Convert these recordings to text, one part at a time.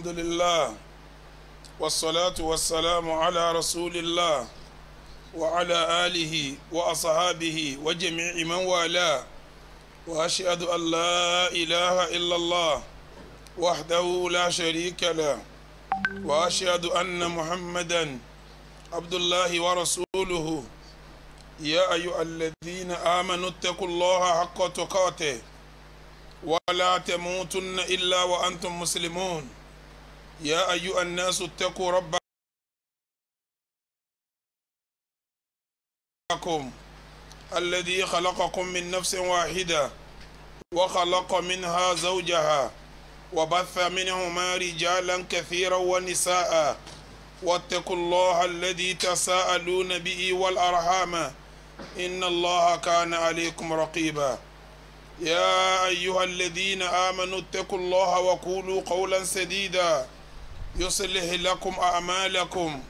الحمد لله والصلاة والسلام على رسول الله وعلى آله وأصحابه وجميع من والاه وأشهد أن لا إله إلا الله وحده لا شريك له وأشهد أن محمدا عبد الله ورسوله يا أيها الذين آمنوا اتقوا الله حق تقاته ولا تموتن إلا وأنتم مسلمون يا أيها الناس اتقوا ربكم الذي خلقكم من نفس واحدة وخلق منها زوجها وبث منهما رجالا كثيرا ونساء واتقوا الله الذي تساءلون به والأرحام إن الله كان عليكم رقيبا يا أيها الذين آمنوا اتقوا الله وقولوا قولا سديدا يصلح لكم أعمالكم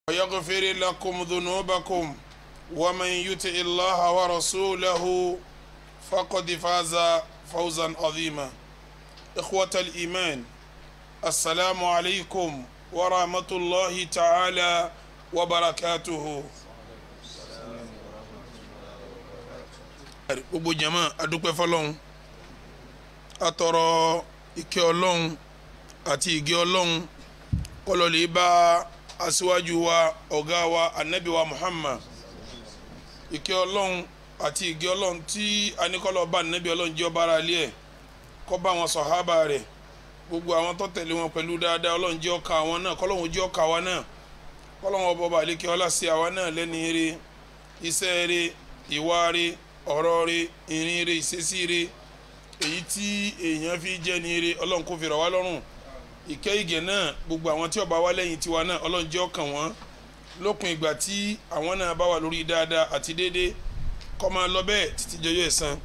ويغفر لكم ذنوبكم ومن يطع الله ورسوله فقد فاز فوزا عظيما. إخوة الإيمان، السلام عليكم ورحمة الله تعالى وبركاته. gbogbo jama adúpẹ́ fọ́lọ́run atọrọ ìkẹ́ Ọlọ́run àti ìgẹ́ Ọlọ́run kọlọlẹ bá aṣíwájú wa ọ̀gá wa anabi wa Muhammad, ìkẹ́ Ọlọ́run àti ìgẹ́ Ọlọ́run tí anikọlọ bá anabi Ọlọ́run jẹ́ ọba ara ilé ẹ̀ kó bá wọn sọ̀hábà rẹ̀ gbogbo àwọn tó tẹ̀lé wọn pẹ̀lú dáadáa Ọlọ́run jẹ́ ọkà àwọn náà kọ́lọ́run jẹ́ ọkà wa náà kọ́lọ́run ọba àlékè ọlá sí àwa náà lẹ́ni eré iṣẹ́ eré ìwà rẹ̀ ọ̀rọ̀ rẹ̀ ìrìn rẹ̀ ìṣesí rẹ̀ èyí tí èèyàn fi jẹ́ ní eré Ọlọ́run kò fi rọ̀ wá lọ́rùn ìkẹ́ ìgẹ̀ náà gbogbo àwọn tí ó bá wá lẹ́yìn tiwa náà Ọlọ́run jẹ́ ọkàn wọn lópin ìgbà tí àwọn náà bá wà lórí dáadáa àti déédéé kó máa lọ bẹ́ẹ̀ títí jọjọ́ ẹ̀san.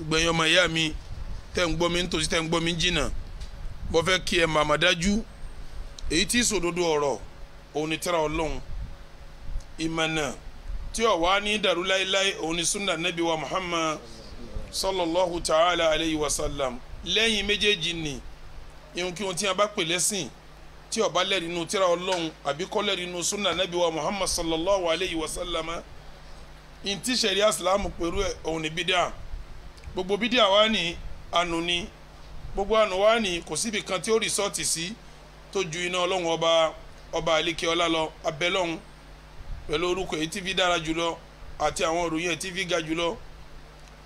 ìgbẹ̀yìn ọmọ ìyá mi tẹ́ ń gbọ́ mi nítòsí tẹ́ ń gbọ́ mi jìnnà mo fẹ́ kí ẹ màmá dájú èyí tí sòdodo ọ̀rọ̀ òun ni tírà Ọlọ́run ìmọ̀nà tí ó wà ní dàrú láíláí òun ni sunna nabi wa Muhammad sallallahu ta'ala alayhi wa sallam. lẹ́yìn méjèèjì ni ihun kí ohun tí a bá pè lẹ́sìn tí ó bá lẹ́rìí inú tírà Ọlọ́run àbí kò lẹ́rìí inú sunna nabi wa Muhammad sallallahu alayhi wa sallam in tí sẹ̀ríà Ìsìlámù pẹ̀lú òun ni bídíà. gbogbo bídíà wá ní ànú ni gbogbo ànú wá ní kò síbi kan tí ó rìsọ́ọ̀tì sí tó ju iná Ọlọ́run ọba àlékè ọlá lọ abẹ́lọ́run pẹ̀lú orúkọ èyí tí fi dára jùlọ àti àwọn òròyìn èyí tí fi ga jùlọ.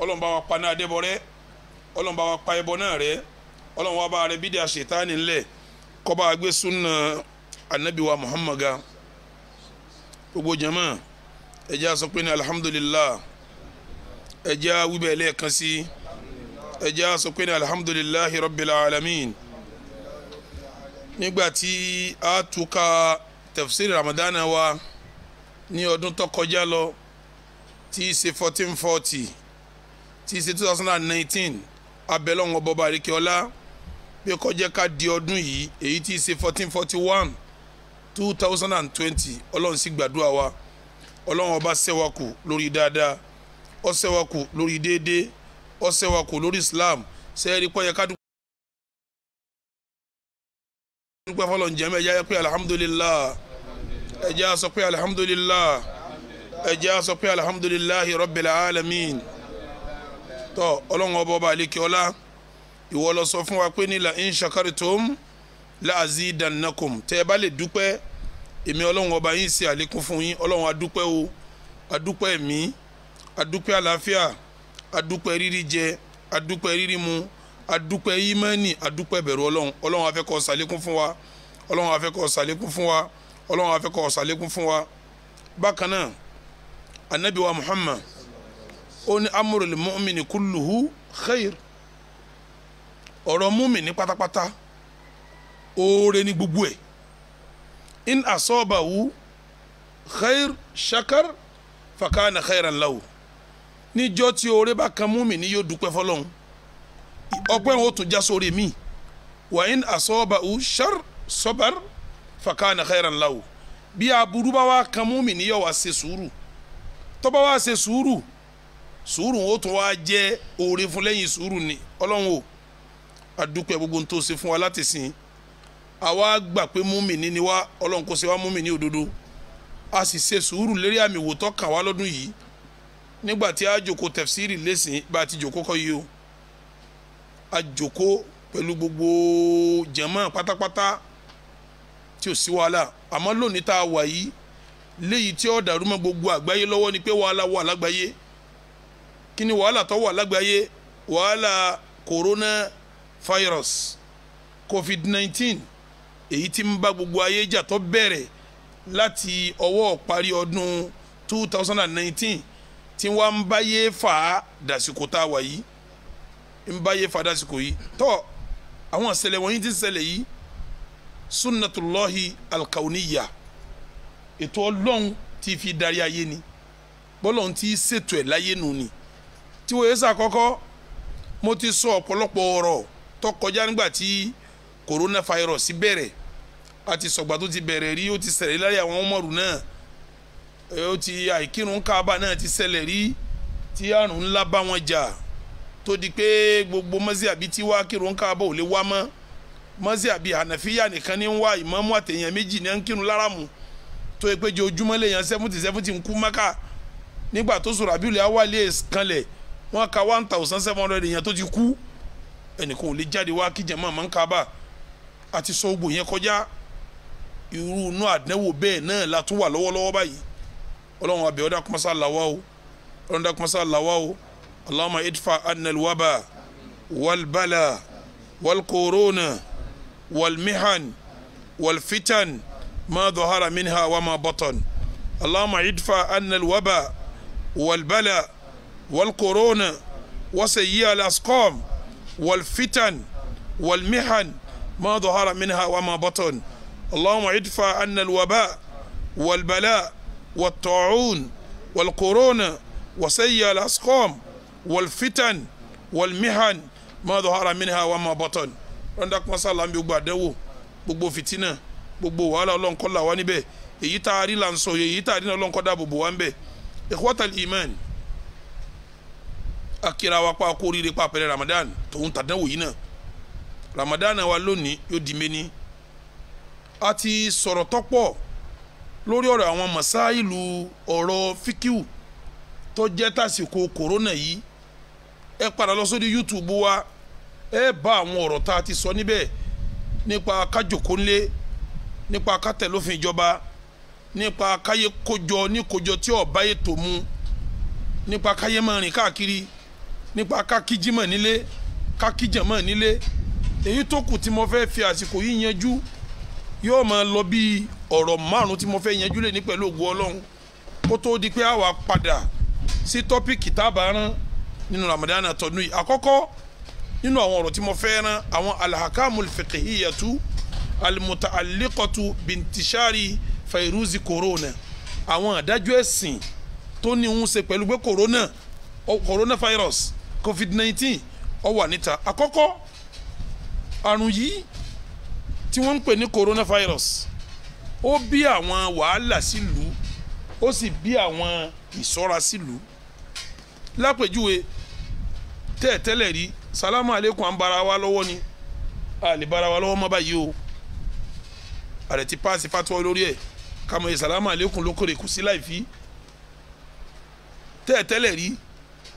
Ọlọ́run bá wa pa náà dẹ́bọ rẹ́, Ọlọ́run bá wa pa ẹbọ náà rẹ́, Ọlọ́run wa bá rẹ bídíà ṣètánì ńlẹ̀ kó bá gbé súnà anabi wa Muhammad ga. gbogbo jama ẹ jẹ́ á sọ pé ní alhamdulillah, ẹ jẹ́ á wíbẹ̀ lẹ́ẹ̀kan sí, ẹ jẹ́ á sọ pé ní alhamdulillahi rabbil alamin. nígbà tí a túká tafsir ramadana wa ní ọdún tó kọjá lọ tí í ṣe 1440 tí í ṣe 2019 abẹ́lọ́wọ̀n ọba àríkè ọlá bí kó jẹ́ ká di ọdún yìí èyí tí í ṣe 1441 2020 Ọlọ́run sì gbàdúrà wa. Ọlọ́run ọba ṣẹ́wàkù lórí dáadáa, ó ṣẹ́wàkù lórí déédéé, ó ṣẹ́wàkù lórí Islam. sẹ́ẹ̀rí pọ́ yẹ ká dúpẹ́ fọlọ́n jẹ́mẹ́ ẹ jẹ́ pé alhamdulillah, ẹ jẹ́ á sọ pé alhamdulillah, ẹ jẹ́ á sọ pé alhamdulillahi rabbil alamin. tọ́ Ọlọ́run ọba àlékè ọlá ìwọ ló sọ fún wa pé ní la in shakartum la azidannakum. tẹ́ ẹ bá lè dúpẹ́ èmi Ọlọ́run ọba yín ṣe àlékún fún yín. Ọlọ́run adúpẹ́ o, adúpẹ́ ẹ̀mí, adúpẹ́ àlàáfíà, adúpẹ́ rírí jẹ, adúpẹ́ rírí mu, adúpẹ́ ìmánì, adúpẹ́ bẹ̀rù Ọlọ́run. Ọlọ́run á fẹ́ kó ṣàlékún fún wa, Ọlọ́run á fẹ́ kó ṣàlékún fún wa, Ọlọ́run á fẹ́ kó ṣàlékún fún wa. bákan náà anabi wa Muhammad ó ní amrul mu'mini kulluhu khair. ọ̀rọ̀ mu'mini pátápátá oore ní gbogbo ẹ̀. in asabahu khair shakar fakana khairan lahu. níjọ́ tí oore bá kan mu'mini yóò dúpẹ́ fọ́lọ́run, ọpẹ́ wọn ó tún já sórí mi. wa in asabahu shar sabar fakana khairan lahu. bí aburú bá wá kan mu'mini yóò wá ṣe sùúrù, tó bá wá ṣe sùúrù sùúrù ó tún wá jẹ́ oore fún lẹ́yìn sùúrù ni ọlọ́run o adúpẹ́ gbogbo tó ṣe fún wa láti sìn àwa gbà pé múmìnì ni wá ọlọ́run kò ṣe wá múmìnì òdodo a sì ṣe sùúrù lérí àmì wò tó kàn wá lọ́dún yìí nígbà tí a jòkó tẹ̀fsírì lẹ́sìn bá a ti jòkó kọ́ yìí o a jòkó pẹ̀lú gbogbo jàmáà pátápátá tí ò sí wàhálà àmọ́ lónìí tá a wà yìí léyìí tí ó dàrú mọ́ gbogbo àgbáyé lọ́wọ́ ni pé wàhálà wà lágbàáyé kí ni wàhálà tó wà lágbàáyé wàhálà coronavirus covid-19 èyí tí ń bá gbogbo ayé jà tó bẹ̀rẹ̀ láti ọwọ́ parí ọdún 2019 tí wọ́n ń báyé fà á dàsìkò tá a wà yìí ń báyé fà á dàsìkò yìí tó àwọn ìṣẹ̀lẹ̀ wọ̀nyí ti ṣẹlẹ̀ yìí sunnatullahi alkauniya ètò ọlọ́run ti fi darí ayé ni bọ́lọ́run ti ṣètò ẹ̀ láyé nù ni tí wọ́n yẹ sàkọ́kọ́ mo ti sọ ọ̀pọ̀lọpọ̀ ọ̀rọ̀ tó kọjá nígbà tí coronavirus bẹ̀rẹ̀ àti sọ̀gbà tó ti bẹ̀rẹ̀ rí ó ti ṣẹlẹ̀ láyé àwọn ọmọrù náà ó ti àìkírun káàbà náà ti ṣẹlẹ̀ rí tí àrùn ńlá bá wọn jà tó di pé gbogbo mọ́síàbí tí wá kírun káàbà ò lè wá mọ́ mọ́síàbí hànàfíyà nìkan ní ń wá ìmáàmù àtẹ̀yàn méjì ní ń kírun láràmù tó yẹ pé ojoojúmọ́ lèèyàn 70 ń kú Mákà nígbà tó sọ̀rọ̀ àbílẹ̀ awálé kanlẹ̀ wọ́n ka 1700 èèyàn tó ti kú ẹnìkan ò lè jáde wá kí jàmáà máa ń kábà àti sọ gbò yẹn kọjá irú inú àdánwò bẹ́ẹ̀ náà la tún wà lọ́wọ́lọ́wọ́ báyìí ọlọ́run abẹ́ ọ̀dà kọ́mọ́sá làwá o ọlọ́run dà kọ́mọ́sá làwá o Allahumma idfa anna al-waba wal-bala wal-corona wal-mihan wal-fitan ma dhahara minha wa ma batan Allahumma idfa anna al-waba wal-bala wal-corona wa sayyi al-asqam wal-fitan wal-mihan ما ظهر منها وما بطن اللهم ادفع عنا الوباء والبلاء والطاعون والكورونا وسيء الأسقام والفتن والمحن ما ظهر منها وما بطن عندك مسألة gbogbo àdánwò gbogbo fìtínà gbogbo wàhálà Ọlọ́run kó là wá níbẹ̀ èyí tá a rí là ń sọ èyí tá a rí náà Ọlọ́run kó dáàbò bò wá níbẹ̀ ikhwatal iman akira wa pa kó rire pa pẹ̀lẹ́ Ramadan tòun tàdánwò yìí náà Ramadan wa lónìí yóò di méní a ti sọ̀rọ̀ tọ́pọ̀ lórí ọ̀rọ̀ àwọn masáìlú ọ̀rọ̀ fíkíù tó jẹ́ tàsìkò kòrónà yìí ẹ padà lọ sórí YouTube wa ẹ bá àwọn ọ̀rọ̀ tá a ti sọ níbẹ̀ nípa kájòkónlé nípa kátẹ̀lófin ìjọba nípa káyé kójọ ní kójọ tí ó bá ètò mu nípa káyé máa rìn káàkiri nípa kákíjímọ̀ nílé kákíjàmọ̀ nílé èyí tó kù tí mo fẹ́ fi àsìkò yìí yanjú yóò máa lọ bí ọ̀rọ̀ márùn tí mo fẹ́ yanjú lé ní pẹ̀lú ògo Ọlọ́run kó tó di pé a wá padà sí tọ́pìkì tábà rán nínú Ramadan tọdún yìí àkọ́kọ́ nínú àwọn ọ̀rọ̀ tí mo fẹ́ rán àwọn alhakamul fiqhiyatu almutaalliqatu bintishari fairuzi corona àwọn àdájọ́ ẹ̀sìn tó ní ń ṣe pẹ̀lú pé coronavirus covid-19 ó wà níta àkọ́kọ́ àrùn yìí tí wọ́n ń pè ní coronavirus ó bí àwọn wàhálà sílùú ó sì bí àwọn ìṣọ́ra sílùú lápèjúwe tẹ́ẹ̀tẹ́lẹ̀ rí salamu aleykum à ń bara wa lọ́wọ́ ni a lè bara wa lọ́wọ́ mọ́ báyìí o àrẹ ti paasi fatuwa lórí ẹ̀ kàmọ́ yẹ salamu aleykum lókòrè kù sí láìfí tẹ́ẹ̀tẹ́lẹ̀ rí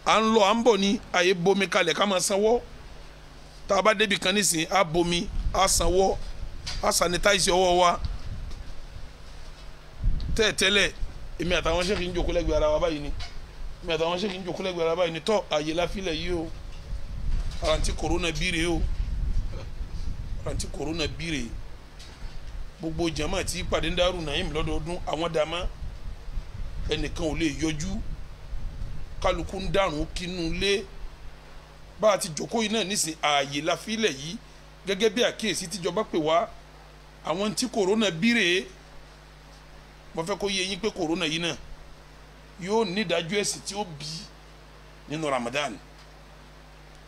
à ń lọ à ń bọ̀ ní àyè bomi kalẹ̀ ká máa sanwó tá a bá débi kan nísìnyí á bomi á sanwó á sanitize ọwọ́ wa tẹ́ẹ̀tẹ́lẹ̀ èmi àtàwọn ṣẹ́kì ń jókòó lẹ́gbẹ̀ẹ́ ara wa báyìí ni èmi àtàwọn ṣẹ́kì ń jókòó lẹ́gbẹ̀ẹ́ ara báyìí ni tọ́ àyè láfilẹ̀ yìí o àrántí corona bíire o àrántí corona bíire gbogbo jama tí pàdé ń dárú Naim lọ́dọọdún àwọn dàmá ẹnìkan ò lè yọjú kálukú ń dàrún kínú lé bá a ti jókòó yìí náà nísìn ààyè láfilẹ̀ yìí gẹ́gẹ́ bí àkíyèsí tíjọba pè wá àwọn tí corona bíire mo fẹ́ kó yé yín pé corona yìí náà yóò ní ìdájọ́ ẹ̀sìn tí ó bí nínú Ramadan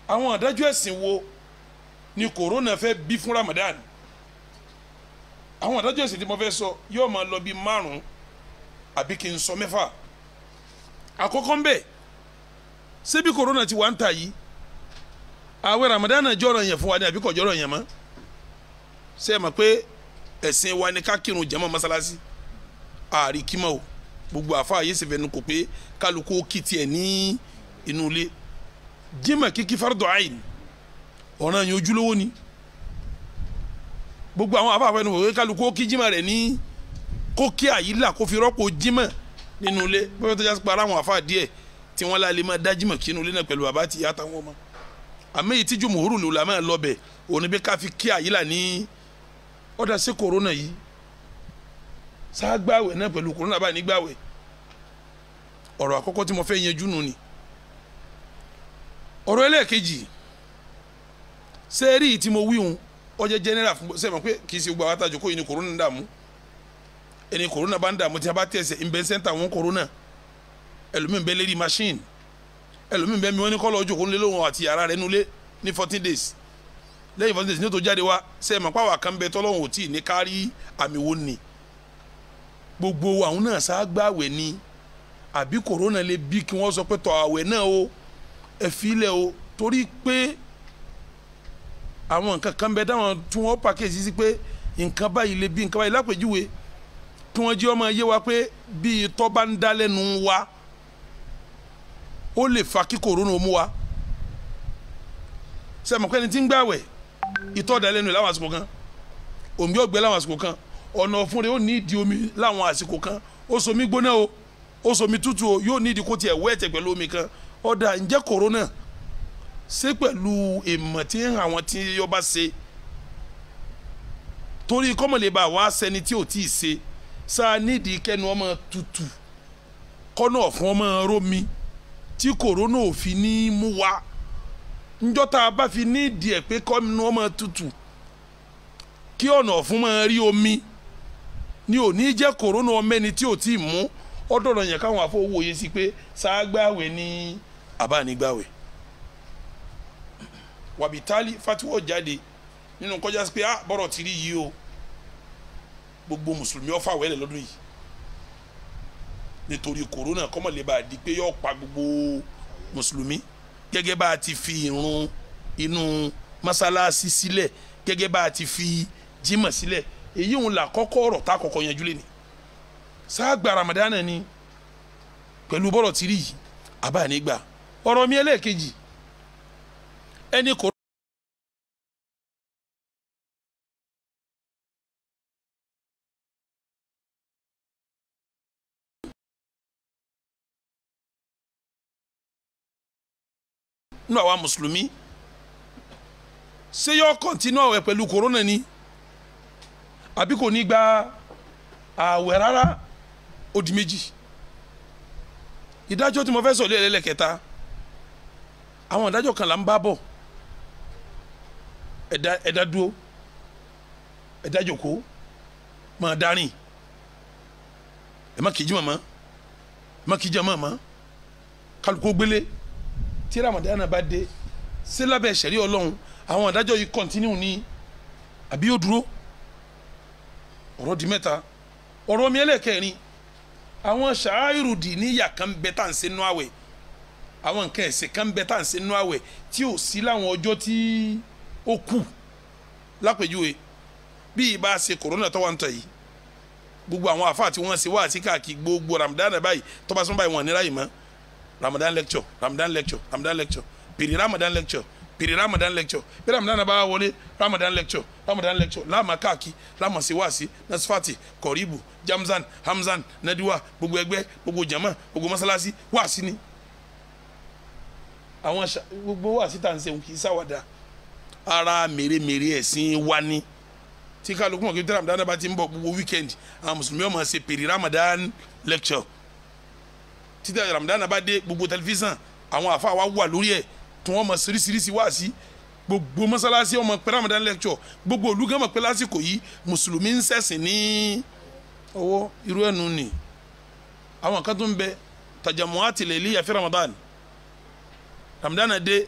àwọn ìdájọ́ ẹ̀sìn wo ni corona fẹ́ bí fún Ramadan àwọn ìdájọ́ ẹ̀sìn tí mo fẹ́ sọ yóò máa lọ bí 5 àbí kí n sọ 6 àkọ́kọ́ ń bẹ ṣebí corona ti wà ń ta yìí àwẹ̀ Ramadan jọ̀rọ̀ yẹn fún wa ní àbí kò jọ̀rọ̀ yẹn mọ́ ṣé ẹ mọ̀ pé ẹ̀sìn wa ni ká kírun jàmá mọ́sálásí ààrí kímọ̀ o gbogbo àfa yìí sì fẹnu kò pé kálukú kìtì ẹ̀ ní inú ilé jimá kíkí fardu ayin ọ̀ràn yẹn ojúlówó ni gbogbo àwọn àfa fẹnu kò pé kálukú kí jimá rẹ̀ ní kó kí àyílà kó fi rọ́pò jimá nínú ilé bóyá tó jásí pé ara àwọn àfa díẹ̀ tí wọ́n lálẹ́ máa dá jimá kí inú ilé náà pẹ̀lú bàbá àti ìyá àtàwọn ọmọ àmì èyí tí jumhurul ulama lọ bẹ̀ òní bí ká fi kí àyílà ní ọ̀dà sí corona yìí sáàgbàwẹ̀ náà pẹ̀lú corona báyìí nígbàwẹ̀ ọ̀rọ̀ àkọ́kọ́ tí mo fẹ́ yanjú nù ni ọ̀rọ̀ ẹlẹ́ẹ̀kejì sẹ́ẹ̀rì tí mo wíhun ọjọ́ general fún sẹ́ẹ̀ mọ̀ pé kì í ṣe gbogbo àwọn àtàjọ kó yìí ni corona ń dààmú ẹni corona bá ń dààmú tí a bá tẹ̀sẹ̀ ń bẹ sẹ́ńtà wọn corona ẹlòmíì ń bẹ lérí machine ẹlòmíì ń bẹ mi wọ́n ní kọ́ lọ́ọ́ jókòó nílé lóhùn àti yàrá rẹ̀ nulẹ̀ ní 14 days lẹ́yìn 14 days ní o tó jáde wá sẹ́ẹ̀ mọ̀ pàwọ́ àkànbẹ tọ́lọ́hùn ò tí ì ní kárí àmì wo ni gbogbo àwọn náà sáàgbàwẹ̀ ni àbí corona lè bí kí wọ́n sọ pé tọ́ àwẹ̀ náà o ẹ filẹ̀ o torí pé àwọn nǹkan kan bẹ dáwọn tí wọ́n pàkíyèsí sí pé nǹkan báyìí lè bí nǹkan báyìí lápèjúwe kí wọ́n jí ọmọ yé wa pé bí itọ́ bá ń dá lẹ́nu wa ó lè fa kí corona mú wa sẹ́mi pẹ́ni tí ń gbàwẹ̀ itọ́ dá lẹ́nu láwọn àsìkò kan òmí ọ̀gbẹ́ láwọn àsìkò kan ọ̀nà ọ̀fun rẹ̀ ó ní ìdí omi láwọn àsìkò kan ó somi gbóná o ó somi tútù o yóò ní ìdí kó tiẹ̀ wẹ́ẹ̀tẹ̀ pẹ̀lú omi kan ọ̀dà ǹjẹ́ corona ṣe pẹ̀lú èèmọ̀ tí àwọn tí yọ bá ṣe torí kọ́mọ̀lẹ́bà wá sẹ́ni tí ò tí ì ṣe sáà nídìí kẹ́nu ọmọ tútù kọ́nà ọ̀fun ọmọ rómi tí corona ò fi ní mú wa ńjọ́ tá a bá fi nídìí ẹ̀ pé kọ́nu ọmọ tútù kí ọ̀nà ọ̀fun máa rí omi ni ò ní jẹ́ corona ọmẹ́ni tí ò tí ì mú ọ̀dọ̀rọ̀ yẹn káwọn afọwọ́yé sí pé sáàgbàwẹ̀ ní àbánigbàwẹ̀ wàbítálí fatiwọ́ jáde nínú kọjá sí pé bọ́rọ̀ ti rí yìí o gbogbo mùsùlùmí ọ̀fà wẹ́lẹ̀ lọ́dún yìí nítorí corona kọ́mọ̀ lè bá a di pé yóò pa gbogbo mùsùlùmí gẹ́gẹ́ bá a ti fi irun inú mọ́sálásí sílẹ̀ gẹ́gẹ́ bá a ti fi jímọ̀ sílẹ̀ èyí ń là kọ́kọ́ ọ̀rọ̀ tá a kọ́kọ́ yanjú lé ní sáàgbà Ramadan ni pẹ̀lú bọ́rọ̀ tí rí yìí àbá nígbà ọ̀rọ̀ mi ẹlẹ́ẹ̀kejì ẹni kò nínú àwa mùsùlùmí ṣé yọ kọ́ntínú àwẹ̀ pẹ̀lú corona ni àbí kò ní gba àwẹ̀ rárá ó di méjì ìdájọ́ tí mo fẹ́ sọ lé ẹlẹ́kẹta àwọn ìdájọ́ kan là ń bá bọ̀ ẹ̀dá dúró ẹ̀dá jòkó máa dárìn ẹ̀ má kìí jí màmá ẹ̀ má kìí jí màmá kálukó gbélé tí Ramadan bá dé sí lábẹ́ ṣẹ̀rí Ọlọ́run àwọn ìdájọ́ yìí kọ́ntínú ní àbí yóò dúró ọ̀rọ̀ di mẹ́ta ọ̀rọ̀ mi ẹlẹ́kẹrin àwọn ṣàáìrù dì níyà kan bẹ tá à ń ṣe nú àwẹ̀ àwọn nǹkan ẹ̀sìn kan bẹ tá à ń ṣe nú àwẹ̀ tí ò sí láwọn ọjọ́ tí ó kù lápèjúwe bí ìbá ṣe corona tó wà ń tọ̀ yìí gbogbo àwọn àfáà tí wọ́n ṣe wá sí káàkiri gbogbo Ramadan báyìí tó bá sún báyìí wọ́n ní ráyè mọ́ Ramadan lecture Ramadan lecture Ramadan lecture pèrè Ramadan lecture pèrè Ramadan lecture bí Ramadan bá wọlé Ramadan lecture láàmà káàkiri láàmà sí wáàsí nasfati kọ̀ríbù jamzan hamzan nadiwa gbogbo ẹgbẹ́ gbogbo jama gbogbo masalasi wáàsí ni àwọn gbogbo wáàsí tá à ń ṣe kì í sáwàdà ara mèremère ẹ̀sìn wa ni tí kálukú mọ̀ kí Ramadan bá ti ń bọ̀ gbogbo weekend àwọn mùsùlùmí ọmọ ṣe pèrè Ramadan lecture títí Ramadan bá dé gbogbo tẹlifíṣàn àwọn àfa wa wà lórí ẹ̀ tí wọ́n mọ̀ sírísírísí wá sí gbogbo mọ́sálásí ọmọ pé Ramadan lecture gbogbo olùgọ́mọ̀ pé lásìkò yìí mùsùlùmí ń ṣẹ̀sìn ní ọwọ́ irú ẹnu ni àwọn kan tó ń bẹ tajamuati layliya fi Ramadan dé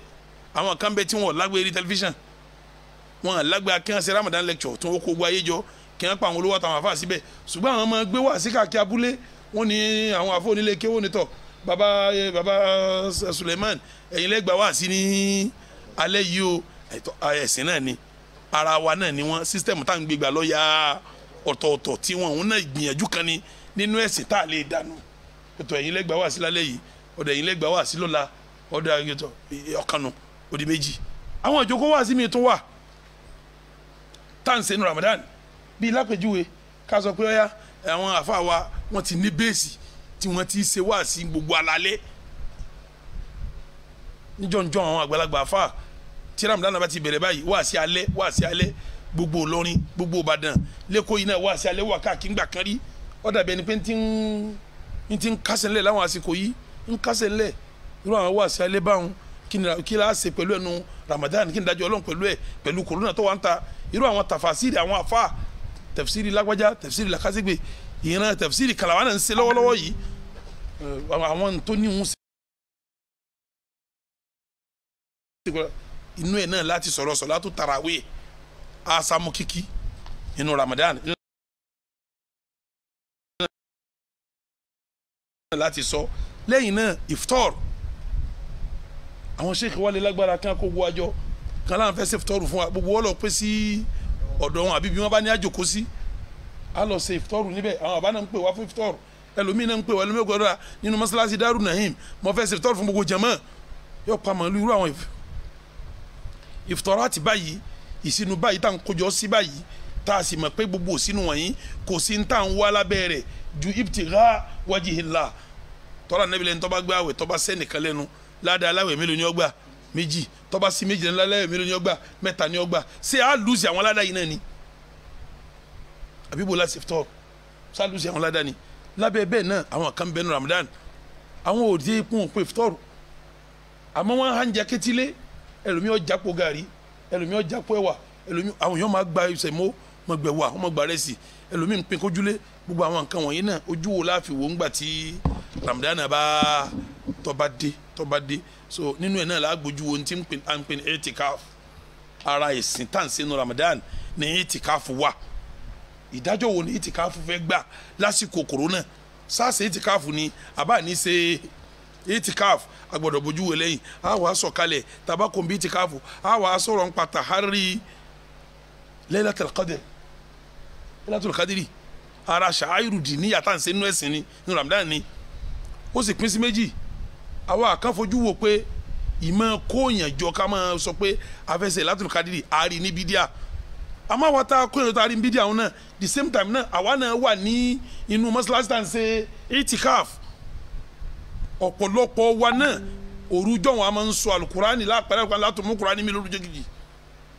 àwọn kan bẹ tí wọ́n lágbé rí tẹlifíṣàn wọ́n lágbé akíyan ṣe Ramadan lecture tí wọ́n kó gbọ́ ayé jọ kí wọ́n pa àwọn olówó àtàwọn àfa síbẹ̀ ṣùgbọ́n àwọn ọmọ gbé wá sí káàkiri abúlé wọ́n ní àwọn àfọ onílé kéwọ́n nítọ̀ baba Suleiman ẹ̀yin lẹ́gbàá wá sí ní alẹ́ yìí o ẹ̀sìn náà ni ara wa náà ni wọ́n sísítẹ̀mù tá à ń gbégbá lọ́ọ́yà ọ̀tọ̀ọ̀tọ̀ tí wọ́n òun náà gbìyànjú kan ní nínú ẹ̀sìn tá a lè dànù ètò ẹ̀yin lẹ́gbàá wá sí lálẹ́ yìí ọ̀dọ̀ ẹ̀yin lẹ́gbàá wá sí lọ́la ọ̀dọ̀ ọ̀kanu òdì méjì àwọn ìjókòó wá sí mi tún wà tá à ń ṣe ní Ramadan bíi lápèjúwe ká sọ pé ọ̀yá àwọn àfa wa wọ́n ti ní bẹ́ẹ̀sì tí wọ́n ti ṣe wá sí gbogbo alalẹ́ níjọ́njọ́ àwọn àgbàlagbà àfa tí Ramadan bá ti bẹ̀rẹ̀ báyìí wá sí alẹ́ gbogbo Ìlọrin gbogbo Ìbàdàn lẹ́kọ̀ọ́ yìí náà wá sí alẹ́ wà káàkiri gbà kan rí ó dàbí ẹni pé ń ti ń kásẹ̀ ńlẹ̀ láwọn àsìkò yìí ń kásẹ̀ ńlẹ̀ irú àwọn wá sí alẹ́ báwọn kí la ṣe pẹ̀lú ẹnu Ramadan kí n dájọ́ Ọlọ́run pẹ̀lú ẹ̀ pẹ̀lú kòrónà tó wà ń ta irú àwọn tàfàsírì àwọn àfa tafsiri lágbájá tafsiri làkàṣègbè ìran tafsiri kàlàwà náà ń ṣe lọ́wọ́lọ́wọ́ yìí àwọn tó ní ń ṣe inú ẹ̀ náà láti sọ̀rọ̀ sọ̀látù tarawih asamu kiki inú Ramadan láti sọ lẹ́yìn náà iftar àwọn sheikh wálé lágbára kan kó gbó àjọ kan láwọn fẹ́ ṣe iftar fún wa gbogbo wọn lọ pé sí ọ̀dọ̀ wọn àbí bí wọ́n bá ní àjòkó sí a lọ ṣe iftar níbẹ̀ àwọn àbá náà ń pè wá fún iftar ẹlòmíín náà ń pè wá ẹlòmíín gbọdọ̀ nínú mọ́sálásí Daaru Naim mo fẹ́ ṣe iftar fún gbogbo jàmá yóò pa màálù irú àwọn iftarati báyìí ìsinu báyìí tá à ń kójọ sí báyìí tá a sì mọ̀ pé gbogbo òsínú wọ̀nyí kò sí ní tá à ń wá lábẹ́ rẹ̀ ju ibtigha wajihillah tọ́lá nẹ́bílẹ̀ ní tọ́ba gbé àwẹ̀ tọ́ba sẹ́nìkan lẹ́nu ládàá aláwẹ̀ mélòó ni ó gbà méjì tọ́ba sí méjì lẹ́nu aláwẹ̀ mélòó ni ó gbà mẹ́ta ni ó gbà ṣé a lùsì àwọn aládàá yìí náà ni àbíbo láti tọ́ ṣá lùsì àwọn aládàá ni lábẹ́ bẹ́ẹ̀ náà àwọn kan bẹ́ẹ̀ ní Ramadan àwọn òde kún pé fitọ́rù àmọ́ wọ́n hàn jẹ́ kétílé ẹlòmíì ó jápò gàrí ẹlòmíì ó jápò ẹ̀wà ẹlòmíì àwọn yóò máa gba ìṣẹ̀mó máa gbẹ̀wà wọ́n máa gba rẹ́sì ẹlòmíì ń pín kójúlé gbogbo àwọn nǹkan wọ̀nyí náà ojú wo láàfin wò ńgbà tí Ramadan bá tọ́ba dé so nínú ẹ̀ náà lágbójú wo ti ń pè ní etikaf ara ìsìn tá à ń ṣe ní Ramadan ní etikaf wà ìdájọ́ wo ni etikaf fẹ́ gbà lásìkò kòrónà sáàsì etikaf ni àbá ní ṣe etikaf agbọ́dọ̀ bójú wo lẹ́yìn a wàá sọ̀kalẹ̀ tabako bí etikaf a wàá sọ̀rọ̀ ń pa tahari Laylatul Qadri ara ṣàáyùrù dì ní yàtà ń ṣe nínú ẹ̀sìn ni ní Ramadan ni ó sì pín sí méjì àwa kan fojú wo pé ìmọ̀ kóòyàn jọ ká máa sọ pé afẹsẹ̀ Laylatul Qadri àárín ní bídíà àmọ́ àwa tá a kóyàn tó àárín bídíà náà the same time náà àwa náà wà ní inú mọ́ṣáláṣí tá à ń ṣe itikaf ọ̀pọ̀lọpọ̀ wa náà òrùjọ́ wọn a máa ń sọ alukurani lápẹ̀rẹ̀ kan látò mú kurani mi lóru jẹ́gìjì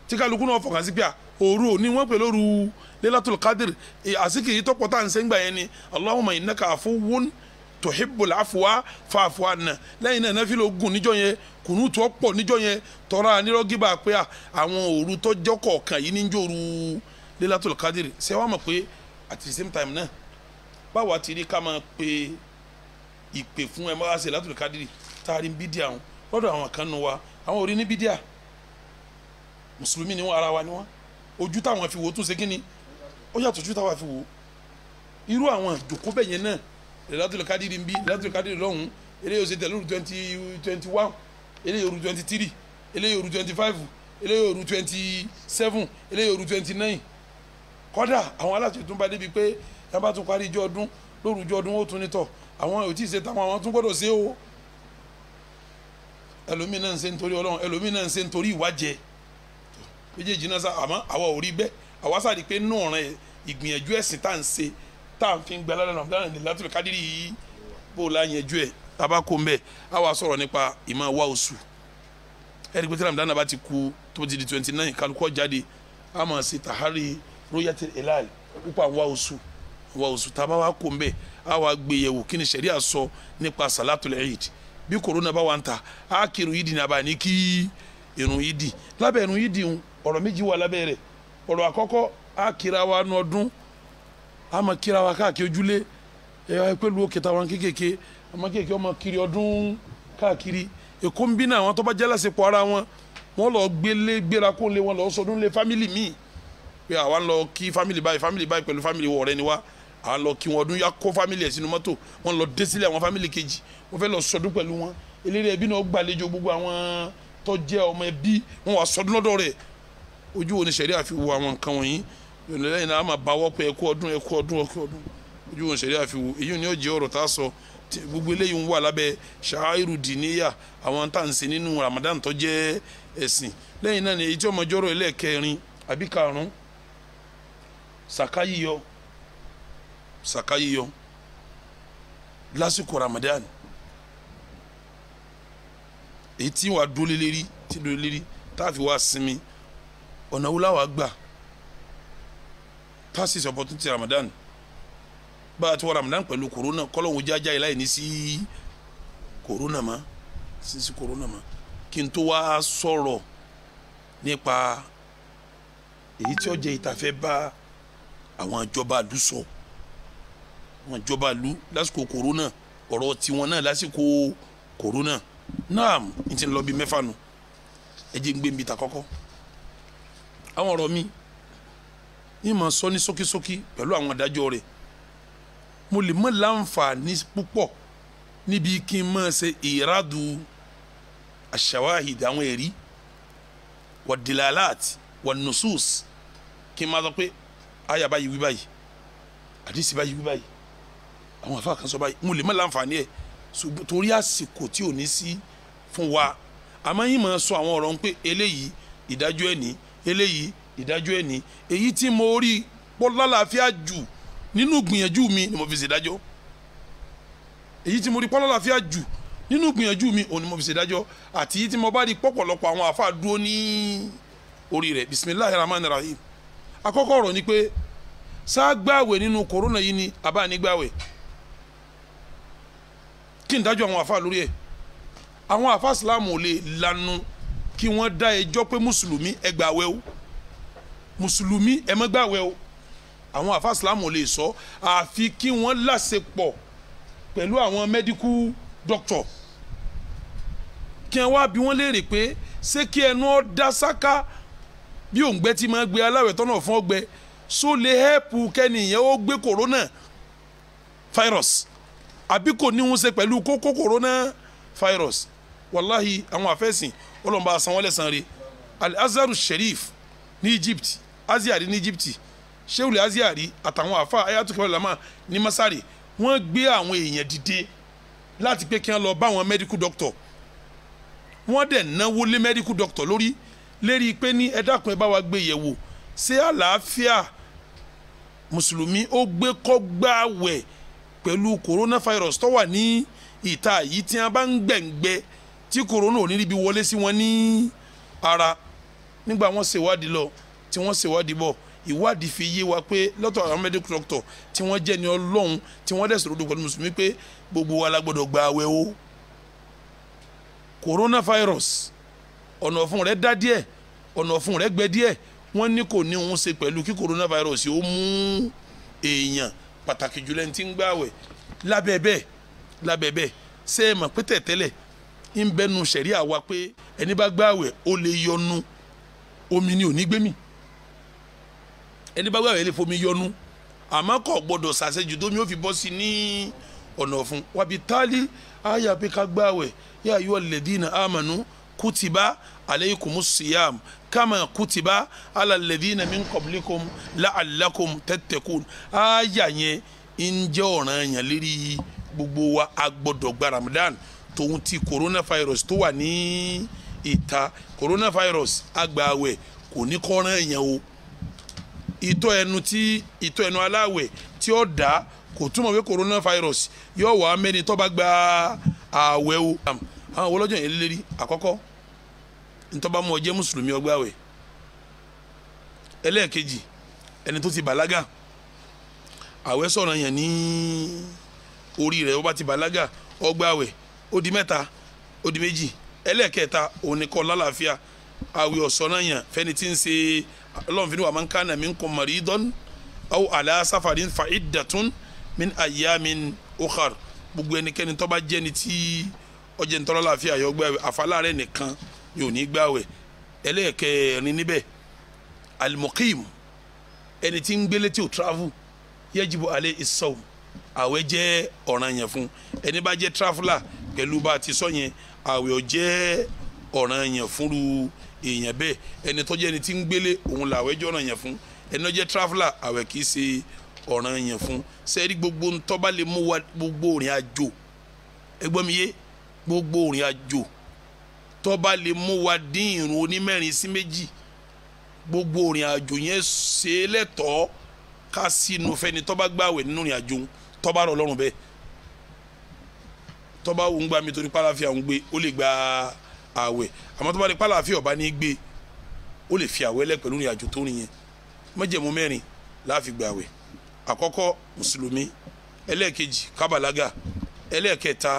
tí kálukú náà fọkàn sí pé òru òní wọ́n pè lóru Laylatul Qadri àsìkiri tọ́pọ̀ tá à ń ṣe ń gbà yẹn ni Allahumma innaka afuwwun tuhibbul afwa fa'fu anna lẹ́yìn náà nẹ́fìlì ogun níjọ́ yẹn kùnú tó pọ̀ níjọ́ yẹn tọ́ra nírọ́gíbà pé àwọn òru tọ́jọ́ kọ̀ọ̀kan yìí níjọ́ òru Laylatul Qadri ṣé wàá mọ̀ pé at the same time náà báwa ti rí ká máa pe ìpè fún ẹ máa ṣe Laylatul Qadri taari bídíà wọn lọ́dọ̀ àwọn kan nù wa àwọn orí ní bídíà mùsùlùmí ni wọn ara wa ni wọn ojú táwọn fi wò tún ṣe kí ni ó yàtọ̀ ojú táwọn fi wò irú àwọn ìjòkó bẹ́ẹ̀ yẹn náà Laylatul Qadri ń bí Laylatul Qadri lọ́hùn eléyìí ó ṣe tẹ̀lé òru 2021 eléyìí òru 23 eléyìí òru 25 eléyìí òru 27 eléyìí òru 29 kọ́dà àwọn aláṣẹ tún bá débi pé yàrá bá tún parí ijó ọdún lóru ijó ọdún ó tún nítọ̀ àwọn ò tí ì ṣe táwọn àwọn tún gbọ́dọ̀ ṣe o ẹlòmíì náà ń ṣe nítorí Ọlọ́run ẹlòmíì náà ń ṣe nítorí ìwájẹ méjèèjì náà sá àmọ́ àwa ò rí bẹ́ẹ̀ àwa sáré pé náà rẹ ìgbìyànjú ẹ̀sìn tá à ń ṣe tá à ń fi gbẹ lọ́dọ̀ náà dáná ní Laylatul Qadri yìí bó o láyẹnjú ẹ̀ tábà kó ń bẹ̀ àwa sọ̀rọ̀ nípa ìmọ̀ wá oṣù ẹ̀rí pé tí Ramadan bá ti kú tó ti di 29 kálukọ́ jáde a máa ṣe tahari Ru'yatul Hilal púpọ̀ àwọn wá oṣù tábà wá kó ń bẹ̀ àwa gbéyẹ̀wò kí ni ṣẹ̀ríà sọ nípa Salatul Eid bí kòrónà bá wà ń ta á kírun yìí di ní abàní kí irun yìí di lábẹ́ irun yìí di ọ̀rọ̀ méjì wà lábẹ́ rẹ̀ ọ̀rọ̀ àkọ́kọ́ á kíra wa nu ọdún á máa kíra wa káàkiri ojúlé ẹ pẹ̀lú òkè táwọn kékèké ọmọ kéèké ọmọ kiri ọdún káàkiri èkó ń bí náà àwọn tó bá jẹ́ lásìkò ara wọn lọ gbéra kó lé wọn lọ sọdún lé fámìlì míì pé àwa ń lọ kí fámìlì báyìí pẹ̀lú fámìlì wọ̀ ọ̀rẹ́ ni wá à lọ kí wọn ọdún yá kó fámìlì ẹ̀ sínú mọ́tò wọn lọ dé sílẹ̀ àwọn fámìlì kejì wọn fẹ́ lọ sọdún pẹ̀lú wọn eléré ẹbí náà gbàlejò gbogbo àwọn tó jẹ́ ọmọ ẹbí wọn wà sọdún lọ́dọ̀ rẹ̀ ojú wo ni sẹ̀rí àfi wo àwọn nǹkan wọ̀nyí lẹ́yìn náà a máa bá wọ́pẹ́ ẹkú ọdún ojú wo ni sẹ̀rí àfi wo èyí ni ó jẹ́ ọ̀rọ̀ tá a sọ gbogbo eléyìí ń wà lábẹ́ ṣááírù dìníyà àwọn tá à ń ṣe nínú Ramadan tó jẹ́ ẹ̀sìn lẹ́yìn náà ni èyí tí ọmọ jọ́rọ̀ ẹlẹ́ẹ̀kẹrin àbí karùn-ún sàká yíyọ lásìkò Ramadan èyí tí wàá dúró lérí tá a fi wá sinmi ọ̀nà wo la wàá gbà passes opportunity Ramadan bá a ti wọ Ramadan pẹ̀lú corona kọ́lọ́hún jájá yìí láì ní sí corona ma kí n tó wá sọ̀rọ̀ nípa èyí tí ó jẹ́ ìtafẹ́ bá àwọn ìjọba ìlú sọ àwọn ìjọba ìlú lásìkò corona ọ̀rọ̀ tiwọn náà lásìkò corona náà n ti lọ bí mẹ́fà nù ẹ jẹ́ ń gbé mi ta kọ́kọ́ àwọn ọ̀rọ̀ mi ní ma sọ ní ṣókíṣókí pẹ̀lú àwọn adájọ́ rẹ̀ mo lè mọ láǹfààní púpọ̀ níbi kí n máa ṣe ìrádù àṣàwáhìdì àwọn ẹ̀rí wà dìlàláàtì wà nùsùs kí n máa sọ pé àyà báyìí wí báyìí àdìsí báyìí wí báyìí àwọn àfáà kan sọ báyìí mo lè mọ láǹfààní ẹ̀ torí àsìkò tí ò ní sí fún wa àmọ́ yín máa sọ àwọn ọ̀rọ̀ ń pé eléyìí ìdájọ́ ẹ̀ ní eléyìí ìdájọ́ ẹ̀ ní èyí tí mo rí pọ́ lálàáfíà jù nínú gbìyànjú mi ni mo fi ṣèdájọ́ èyí tí mo rí pọ́ lálàáfíà jù nínú gbìyànjú mi òun ni mo fi ṣèdájọ́ àti èyí tí mo bá rí pọ̀pọ̀lọpọ̀ àwọn àfáà dúró ní orí rẹ̀ bisimilahi rahman rahim àkọ́kọ́ ọ̀rọ̀ ni pé sáà gbààwẹ̀ nínú kòrónà yìí ni àbá ní gbààwẹ̀ kí n dájọ́ àwọn àfáà lórí ẹ̀ àwọn àfáà sílámù ò lè lanu kí wọ́n dá ẹjọ́ pé mùsùlùmí ẹ gbààwẹ̀ o mùsùlùmí ẹ má gbààwẹ̀ o àwọn àfáà sílámù ò lè sọ àfi kí wọ́n láṣepọ̀ pẹ̀lú àwọn medical doctor kí wọ́n wá bí wọ́n léèrè pé ṣé kí ẹnu ọ dá sáká bí òǹgbẹ tí máa gbé aláwẹ̀ tọ́nà fún ọgbẹ so lè hẹ́pù kẹ́nìyàn ó gbé corona virus àbí kò ní wọn ṣe pẹ̀lú kókó corona virus wàláhi àwọn àfẹ́sìn ọlọ́mọba àsanwó lẹ́sàn-án rẹ̀ al-Azhar Sharif ní Egypt Azhar ní Egypt Sheikh Azhar àtàwọn àfa ayatukọ̀ ulama ní Masari wọ́n gbé àwọn èèyàn dìde láti pé kí wọ́n lọ bá àwọn medical doctor wọ́n dẹ̀ náwó lé medical doctor lórí lérí pé ní ẹ dákun ẹ bá wa gbé yẹ̀wò ṣé àlàáfíà mùsùlùmí ó gbé kọ́ gbààwẹ̀ pẹ̀lú coronavirus tó wà ní ìta yìí tí wọ́n bá ń gbẹ̀ngbẹ́ tí corona ò ní níbi wọlé sí wọn ní ara nígbà wọ́n ṣèwádìí lọ tí wọ́n ṣèwádìí bọ̀ ìwádìí fi yé wa pé lọ́tọ̀ àwọn medical doctor tí wọ́n jẹ́ ní Ọlọ́run tí wọ́n dẹ̀ sọ̀rọ̀ pẹ̀lú mùsùlùmí pé gbogbo wa la gbọ́dọ̀ gba àwẹ̀ o coronavirus ọ̀nà ọ̀fun rẹ̀ dá díẹ̀ ọ̀nà ọ̀fun rẹ̀ gbẹ díẹ̀ wọ́n ní kò ní òun ṣe pẹ̀lú kí coronavirus ó mú èèyàn pàtàkì jùlọ ẹni tí ń gbààwẹ̀ lábẹ́ bẹ́ẹ̀ ṣé ẹ mọ̀ pé tẹ̀tẹ́lẹ̀ ń bẹnu ṣẹ̀ríà wa pé ẹni bá gbààwẹ̀ ó lè yọnu omi ni ò ní gbé mì ẹni bá gbààwẹ̀ lè fomi yọnu àmọ́ kò gbọ́dọ̀ ṣàṣejù tómi ó fi bọ́ sí ní ọ̀nà ọ̀fun wàbí tálí àyà pé ká gbààwẹ̀ yà ayyuhal ladina amanu kutiba alaykumus siyam kama kutiba ala alladhina min qablikum la'allakum tattaqun àyà yẹn ń jẹ́ ọ̀ranyàn lérí gbogbo wa a gbọ́dọ̀ gba Ramadan tòun ti coronavirus tó wà ní ìta coronavirus agbààwẹ̀ kò ní kọ́ran èèyàn o ìtọ̀ ẹnu aláwẹ̀ tí ó dá kò túmọ̀ pé coronavirus yóò wà mẹ́ni tó bá gba ààwẹ̀ o àwọn olójó yẹn lérí àkọ́kọ́ ntọ́ba mú ọ jẹ́ mùsùlùmí ó gbààwẹ̀ ẹlẹ́ẹ̀kejì ẹni tó ti bàlágà àwẹ̀ sọ̀rọ̀ yẹn ní orí rẹ̀ ó bá ti bàlágà ó gbààwẹ̀ ó di mẹ́ta ó di méjì ẹlẹ́ẹ̀kẹta òun ni kọ́ lálàáfíà àwẹ̀ ọ̀sọ̀rọ̀ yẹn fẹ́ni tí ń ṣe ọlọ́run fínú wa man kana minkum maridan aw ala safarin fa iddatun min ayyamin ukhar gbogbo ẹnikẹ́ni tó bá jẹ́ni tí ọjẹ́ ntọ́lá láàfíà yọ gbààwẹ̀ àfàlàrẹ̀ nìkan yóò ní gbààwẹ̀ ẹlẹ́ẹ̀kẹrin níbẹ̀ al-muqim ẹni tí ń gbélé tí ò travel yajibu alayhi as-sawm àwẹ̀ jẹ́ ọ̀ranyàn fún ẹni bá jẹ́ traveller pẹ̀lú bá ti sọ yẹn àwẹ̀ ó jẹ́ ọ̀ranyàn fúnru èèyàn bẹ́ẹ̀ ẹni tó jẹ́ ẹni tí ń gbélé òun làwẹ̀ jẹ́ ọ̀ranyàn fún ẹni tó jẹ́ traveller àwẹ̀ kì í ṣe ọ̀ranyàn fún sẹ́ẹ̀rí gbogbo ntọ́ba lè mú wa gbogbo òrìn àjò ẹgbọ́n mi yé gbogbo òrìn àjò tọ́ba lè mú wa dín ìrun onímẹ́rin sí méjì gbogbo òrìn àjò yẹn ṣe lẹ́tọ̀ọ́ ká sínú fẹ́ni tọ́ba gbàwẹ̀ nínú òrìn àjò tọ́ba rọ̀ lọ́rùn bẹ́ẹ̀ tọ́ba òun gbà mí torí pàlàfíà òun gbé ó lè gba àwẹ̀ àmọ́ tọ́ba lè pàlàfíà ọ̀bá ní gbé ó lè fi àwẹ̀ lẹ̀ pẹ̀lú òrìn àjò tó rìn yẹn májẹ̀mú mẹ́rin la fi gbàwẹ̀ àkọ́kọ́ mùsùlùmí ẹlẹ́ẹ̀kejì kábàlágà ẹlẹ́ẹ̀kẹta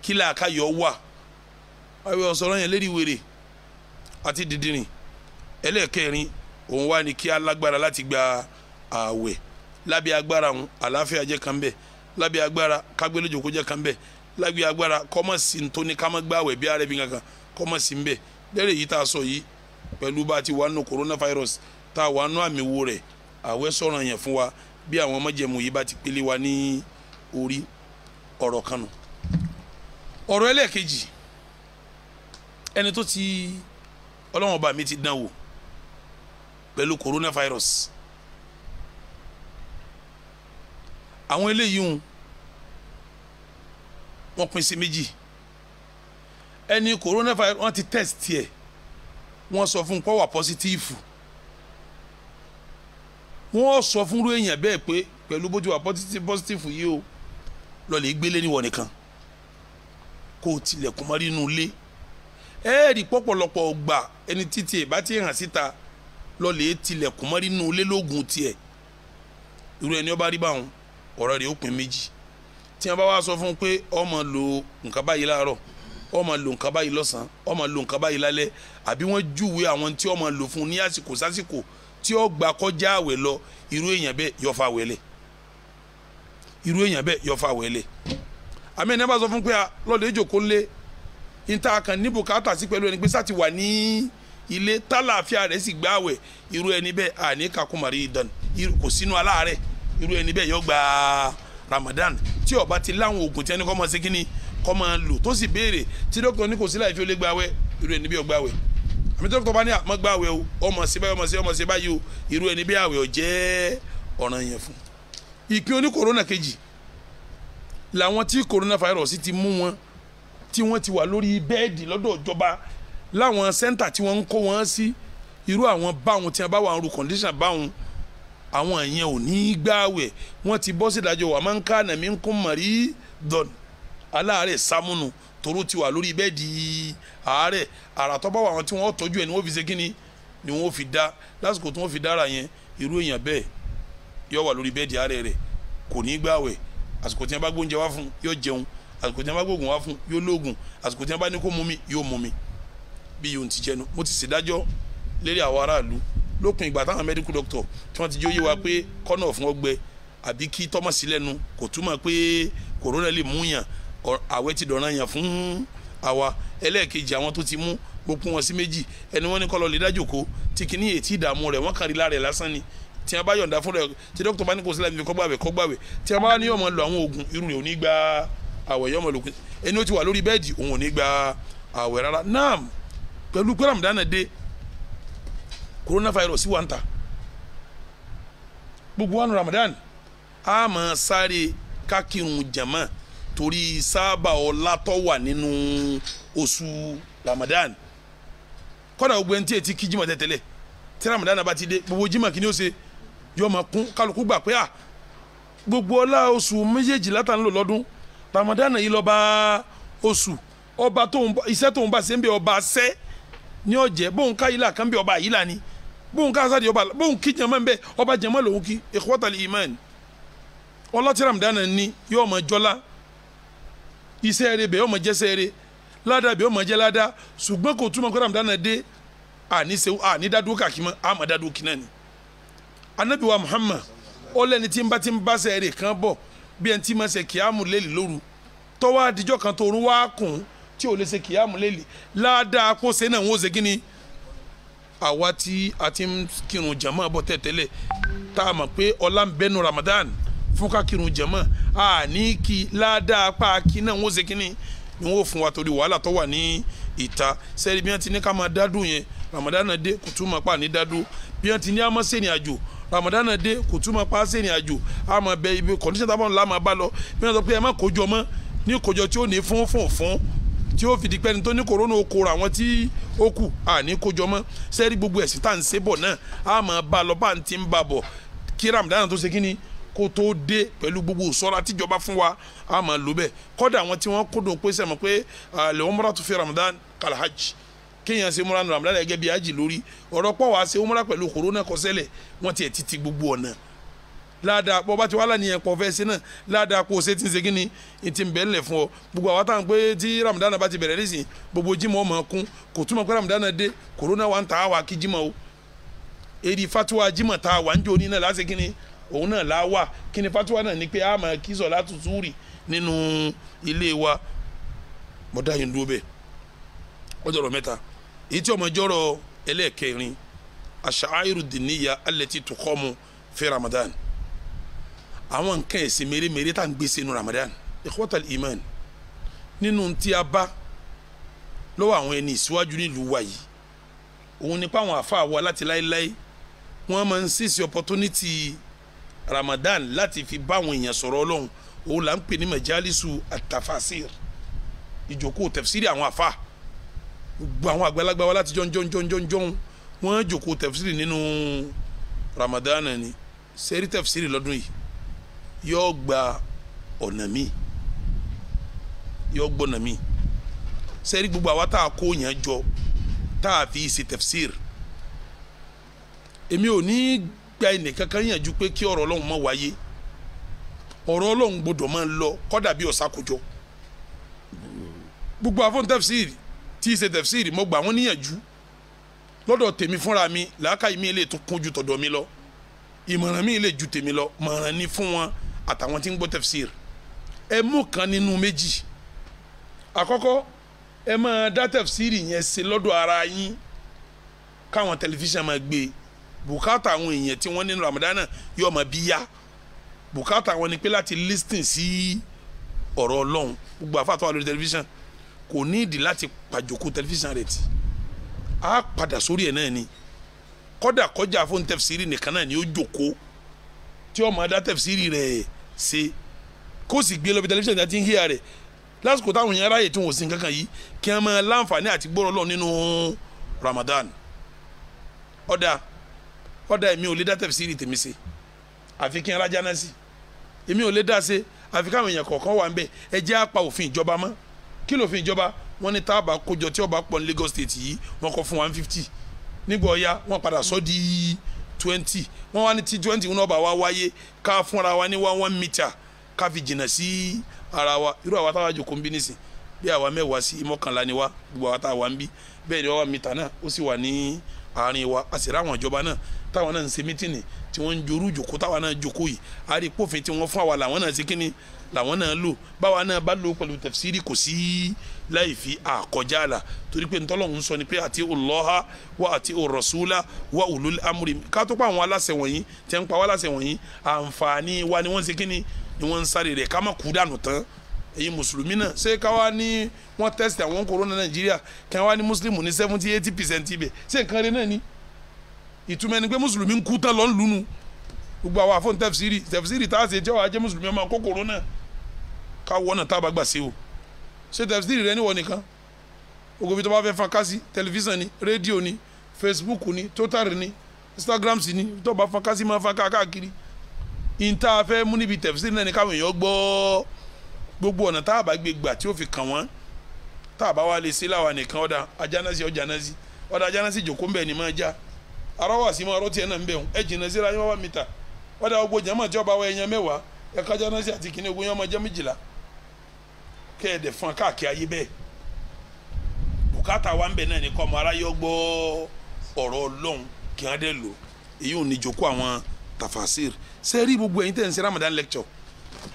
kílà káyọ̀ wà àwẹ̀ ọ̀sọ̀rọ̀ yẹn lérí wèrè àti dìdìrìn ẹlẹ́ẹ̀kẹrin òun wà ní kí alágbára láti gba àwẹ̀ lábẹ́ agbára òun àlàáfíà jẹ́ kan bẹ́ẹ̀ lábẹ́ agbára kágbélójòkó jẹ́ kan bẹ́ẹ̀ lábẹ́ agbára kọ́mọ̀sí ntoni kámọ́ gbá àwẹ̀ bí arẹ́bí kankan kọ́mọ̀sí ń bẹ́ẹ̀ lẹ́rẹ̀ yìí tá a sọ yìí pẹ̀lú bá a ti wà nù coronavirus tá a wà nù àmì wo rẹ̀ àwẹ̀ sọ̀rọ̀ yẹn fún wa bí àwọn májẹ̀mú yìí bá ti pélé wa ní orí ọ̀rọ̀ kan nù. ọ̀rọ̀ ẹlẹ́ẹ̀kejì ẹni tó ti ọlọ́wọ́n bá mi ti dán wò pẹ̀lú coronavirus àwọn eléyìí wọ́n pín sí méjì ẹni coronavirus wọ́n ti test ẹ̀ wọ́n sọ fún kó wà positive wọ́n sọ fún irú èèyàn bẹ́ẹ̀ pé pẹ̀lú bójú wà positive yìí o lọ lè gbélé níwọ̀n nìkan kó o tilẹ̀kùn mọ́ nínú ilé ẹ̀ẹ́dì pọ̀pọ̀lọpọ̀ gbà ẹni títí ẹ̀ bá ti hàn síta lọ lè tilẹ̀kùn mọ́ nínú ilé lóògùn tiẹ̀ irú ẹni ó bá rí báwọn ọ̀rọ̀ rẹ̀ ó pín méjì tí wọ́n bá wá sọ fún un pé ó máa lo nǹkan báyìí láàárọ̀ ó máa lo nǹkan báyìí lọ́sàn-án ó máa lo nǹkan báyìí lálẹ́ àbí wọ́n júwe àwọn tí ó máa lò fún un ní àsìkò sásìkò tí ó gbà kọjá àwẹ̀ lọ irú èèyàn bẹ́ẹ̀ yọ fa wẹ̀lẹ̀ irú èèyàn bẹ́ẹ̀ yọ fa wẹ̀lẹ̀ àmì ẹni bá sọ fún pé lọ́dọ̀ ìjòkó lé níta kan ní bùkátà sí pẹ̀lú ẹni pé sá ti wà ní ilé tálàáfíà rẹ̀ sì gbà àwẹ̀ irú ẹni bẹ́ẹ̀ àní kakumari ìdán kò sínú aláàárẹ̀ irú ẹni bẹ́ẹ̀ yọ gba Ramadan tí ó bá ti láwọn oògùn tí ẹni kọ́ máa ṣe kíní kọ́ máa lò tó sì béèrè tí dókítà ní kò sí láì fi ó lé gba àwẹ̀ irú ẹni bẹ́ẹ̀ ó gba àwẹ̀ àmì dókítà bá ní àmọ́ gba àwẹ̀ o ọmọ sí báyìí ọmọ sí báyìí o irú ẹni bẹ́ẹ̀ àwẹ̀ ó jẹ́ ọ̀ranyàn fún. ìpín oní kòrónà kejì làwọn tí coronavirus ti mú wọn tí wọ́n ti wà lórí bẹ́ẹ̀dì lọ́dọ̀ ìjọba láwọn sẹ́ńtà tí wọ́n ń kó wọn sí irú àwọn báwọn tí wọ́n bá wà ń ru condition báwọn àwọn yẹn ò ní gbààwẹ̀ wọ́n ti bọ́ sí ìdájọ́ wa máa ń ká nàmí ń kún mọ̀rí dọ̀n aláàárẹ̀ sámúnù toró ti wà lórí bẹ́ẹ̀dì àárẹ̀ àràtọ́ bá wà wọn tí wọ́n tọ́jú ẹ̀ ni wọ́n fi ṣe kíni ni wọ́n fi dá lásìkò tí wọ́n fi dára yẹn irú èèyàn bẹ́ẹ̀ yóò wà lórí bẹ́ẹ̀dì àárẹ̀ rẹ̀ kò ní gbààwẹ̀ àsìkò tí wọ́n bá gbóúnjẹ wá fún yóò jẹun àsìkò tí wọ́n bá gbóògùn wá fún yóò lóògùn àsìkò tí wọ́n bá ní kó mumi yóò mumi bí yóò ti jẹnu mo ti ṣèdájọ́ lérí àwọn aráàlú lópin ìgbà táwọn medical doctor tí wọ́n ti jó yé wa pé kọ́nà ọ̀fun ọgbẹ́ àbí kí tọ́mọ̀ sí lẹ́nu kò túmọ̀ pé kòrónà lè mú yàn àwẹ̀ ti dọ̀ràn yàn fún àwa ẹlẹ́ẹ̀kejì àwọn tó ti mú gbogbo wọn sí méjì ẹni wọ́n ní kọ́ lọ lè dájòkó tí kìíní ètí ìdààmú rẹ̀ wọ́n kàn rí lára ẹ̀ lásán ni tí wọ́n bá yọ̀ǹda fún rẹ̀ tí dókítà bá ní kò sí láti fi kọ́gbàwẹ̀ tí wọ́n bá ní yọ̀mọ̀ lo àwọn oògùn irú rẹ̀ ò ní gba àwẹ̀ yọ̀mọ̀ lòkun ẹni ó ti wà lórí bẹ́ẹ̀dì òun ò ní gba àwẹ̀ rárá náà pẹ̀lú pé Ramadan dé coronavirus wà ń ta gbogbo wánu Ramadan a máa sáré kákìrún jama torí sábà ọlá tó wà nínú oṣù Ramadan kọ́dà gbogbo ẹni tí ètí kí jimá tẹ́tẹ́lẹ̀ tí Ramadan bá ti dé gbogbo jimá kí ni ó ṣe yóò máa kún kálukú gbà pé gbogbo ọlá oṣù méjèèjì látàn lò lọ́dún Ramadan yìí lọ́ba oṣù ọba iṣẹ́ tóun bá ṣe ń bẹ ọba ṣẹ́ ní ọ̀jẹ̀ bóun ká yìí là kán bẹ ọba yìí là ní bóun ká sáde ọba bóun kí jama ń bẹ ọba jama lòun kí ikhwatal iman ọlọ́tí Ramadan ní yóò máa jọlá iṣẹ́ rẹ̀ bẹ̀ yóò máa jẹ́sẹ́ rẹ̀ ládàá bẹ̀ yóò máa jẹ́ ládàá ṣùgbọ́n kò túmọ̀ kó Ramadan dé àní dádúró kàkí mọ́ àmọ́ dádúró kí náà ni Ànábì wa Muhammad ọlẹ́ni tí ń bá sẹ́ẹ̀rẹ̀ kan bọ̀ bí ẹni tí máa ṣe kìámù lélì lóru tọ́wọ́ àdìjọ́ kan tó orun wá kùn tí ò lè ṣe kìámù lélì ládàá kó ṣe náà wọ́n ṣe kí ni àwa tí a ti ń kírun jàmá bọ̀ tẹ́tẹ́lẹ̀ tá a mọ̀ pé ọlá ń bẹ́nu Ramadan fún ká kírun jàmá ní kí ládàá pa kí náà wọ́n ṣe kíní ni wọ́n fún wa torí wàhálà tó wà ní ìta sẹ́ni bí wọ́n ti ní ká máa dádùn yẹn Ramadan dé kò túmọ̀ pa ní dádùn bí wọ́n ti ní a máa ṣèrìn àjò Ramadan dé kò túmọ̀ pa ṣèrìn àjò a máa bẹ ibi kọ̀ndíṣẹ́ tábọ̀ ńlá máa bá lọ bí wọ́n sọ pé ẹ má kójọ mọ́ ní kójọ tí ó ní fún tí ó fi di pẹ́ni tó ní kòrónà okòrò àwọn tí ó kù ní kójọ mọ́ sẹ́ni gbogbo ẹ̀sìn tá à ń ṣe bọ̀ náà a máa bá lọ bá ń ti ń bá bọ̀ kí Ramadan tó ṣe kíni kó tó dé pẹ̀lú gbogbo ìṣọ́ra tíjọba fún wa a máa lò bẹ́ẹ̀ kọ́dà àwọn tí wọ́n kódùn pé sẹ́mọ̀ pé al-umratu fi Ramadan kal-hajj kéèyàn ṣe múra ní Ramadan gẹ́gẹ́ bí hajj lórí ọ̀rọ̀ pọ̀ wá ṣe múra pẹ̀lú kòrónà kọsẹ́lẹ̀ wọ́n tiẹ̀ títí gbogbo ọ̀nà ládàá bọ́ bá ti wá lánìyàn pọ̀ fẹ́ sí náà ládàá kó o ṣe ti ń ṣe kí ni ti ń bẹ́ẹ̀ lẹ̀ fún ọ gbogbo àwọn táwọn pé tí Ramadan bá ti bẹ̀rẹ̀ nísìn gbogbo jímọ̀ ọmọ kún kò túmọ̀ pé Ramadan dé kòrónà wa ń ta àwa kí jímọ̀ o èdè fatuwa jímọ̀ ta wà ń jò ní náà láti kí ni òun náà la wà kí ni fatuwa náà ni pé a máa kí sọ̀látù zuhri nínú ilé wa mọ̀dá yìí ń dúró bẹ́ẹ̀ ọjọ́ ọ̀rọ̀ mẹ́ta èyí tí ọmọ jọ́rọ̀ ẹlẹ́ẹ̀kẹrin aṣ-ṣa'airu diniya allati tuqamu fi Ramadan àwọn nǹkan ẹ̀sìn mèremère tá à ń gbé sínú Ramadan ikhwatal iman nínú tí a bá lọ́wọ́ àwọn ẹni ìsíwájú nílùú wa yìí òun nípa àwọn àfa wa láti láéláé wọ́n máa ń seize opportunity Ramadan láti fi bá àwọn èèyàn sọ̀rọ̀ Ọlọ́run òun là ń pè ní majalisu at-tafasir ìjókòó tafsiri àwọn àfa gbogbo àwọn àgbàlagbà wa láti jọ́njọ́n wọ́n jókòó tafsiri nínú Ramadan ni sẹ́rí tafsiri lọ́dún yìí yóò gba ọ̀nà mi yóò gbọ́nà mi sẹ́rí gbogbo àwa tá a kó yẹn jọ tá a fi ṣe tafsir èmi ò ní gba ẹnì kankan yànjú pé kí ọ̀rọ̀ Ọlọ́run má wáyé ọ̀rọ̀ Ọlọ́run gbọ́dọ̀ máa lọ kọ́dà bí ọ̀sákòjọ́ gbogbo àfọ̀n tafsir tí ṣe tafsir mo gbà wọ́n níyànjú lọ́dọ̀ tèmi fúnra mi làákàyè mi lè tún kún ju tọ̀dọ̀ mi lọ ìmọ̀ràn mi lè ju tèmi lọ mọ̀ràn ni fún wọn àtàwọn tí ń gbọ́ tafsir ẹ mú kan nínú méjì àkọ́kọ́ ẹ máa dá tafsir yẹn ṣe lọ́dọ̀ ara yín káwọn tẹlifíṣàn máa gbé bùkátà àwọn èèyàn tí wọ́n nínú Ramadan yóò máa bí yá bùkátà àwọn ni pé láti listen sí ọ̀rọ̀ Ọlọ́run gbogbo àfàtọ́ wa lórí tẹlifíṣàn kò ní ìdí láti pàjòkó tẹlifíṣàn rẹ̀ tì á padà sórí ẹ̀ náà ni kọ́dà kọjá fún tẹfsiri nìkan náà ni ó jókòó tí ó máa dá tẹfsiri rẹ̀ ṣe kó sì gbé lọ́bi tẹlifíṣàn tí ń híya rẹ̀ lásìkò táwọn èèyàn aráyè tí wọ́n sì ń kankan yìí kí wọ́n máa láǹfààní àti gbọ́rọ̀ lọ nínú Ramadan ọ̀dà èmi ò lè dá tẹfsiri tèmi ṣe àfi kí n rájá náà sí èmi ò lè dá ṣe àfi káwọn èèyàn kọ̀ọ̀kan wà ń bẹ̀ ẹ jẹ́ àpá òfin ìjọba mọ́ kí lófin ìjọba wọ́n ní táàbà kójọ tí ọba pọ̀ ní Lagos State yìí wọ́n kọ́ fún 150 nígbà ọ̀ya wọ́n padà sọ di 20 wọ́n wá ní tí 20 wọn bá wá wáyé ká fúnra wa ní 1 mítà ká fi jìnnà sí ara wa irú àwa táwa jòkó ń bí nísìn bí àwa mẹ́wàá sí mọ́kànlá ni wá gbogbo àwa táwa ń bí bẹ́ẹ̀ ni 1 mítà náà ó sì wà ní àárín wa a sì ráwọn ìjọba náà táwọn náà ń ṣe mítìnì tí wọ́n ń jorú jòkó táwa náà jòkó yìí a rí pófin tí wọ́n fún àwa làwọn náà ṣe kíni làwọn náà lò báwa náà bá lò pẹ̀lú tafsiri kò sí láì fi àkọjá àlà torí pé ntọ́lọ́hún sọ ni pé àti Allaha wa àti rasula wa ulul amri ká tó pa àwọn aláṣẹ wọ̀nyí tẹ́ ń pa wá aláṣẹ wọ̀nyí àǹfààní wa ni wọ́n ṣe kíni ni wọ́n ń sáré rẹ̀ ká má kú dànù tán èyí mùsùlùmí náà ṣé káwa ní wọ́n tẹ́sítì àwọn kòrónà Nàìjíríà káwa ní mùsùlùmí ní 70-80% ibẹ̀ ṣé nǹkan rẹ̀ náà ni ìtumọ̀ ẹni pé mùsùlùmí ń kú tán lọ́n lùnú gbogbo àwọn àfọ̀n tafsiri tá a ṣe jẹ́ wàá jẹ́ mùsùlùmí ọmọ kó kòrónà ká wọ́n náà tá a bá gbà sí o ṣé tafsiri rẹ níwọ̀ nìkan ogobi tó bá fẹ́ fọn kásí tẹlifíṣàn ni rédíò ni Facebook ni Twitter ni Instagram sí ni tó bá fọn kásí máa fọn káàkiri ìta fẹ́ mú níbi tafsiri náà ni káwọn èèyàn gbọ́ gbogbo ọ̀nà tá a bá gbé gbà tí ó fi kàn wọ́n tá a bá wá lè ṣe láwa nìkan ọ̀dà ajánásí ọ̀dà ajánásí jòkó ń bẹ̀ ni máa já arawa sí máa rọ́tí ẹ̀ náà ń bẹ̀ ẹ̀ jìnnà síra yín 1 mítà ọ̀dà ogbó jẹ́mọ̀ tí ọba wa ẹ̀yàn mẹ́wàá ẹ̀ka ajánásí àti kìnìún ogun yẹn ọmọ jẹ́ 12 kẹ́ẹ̀dẹ̀ fún káàkiri ayé bẹ́ẹ̀ bùkátà wa ń bẹ̀ náà ní kọ́ ọmọ aráyé ọgbọ́ ọ̀rọ̀ Ọlọ́run kí wọ́n dẹ̀ lò èyí ò ní jókòó àwọn tafasir sẹ́ẹ̀rí gbogbo ẹ̀yin tẹ̀ ń ṣe Ramadan lecture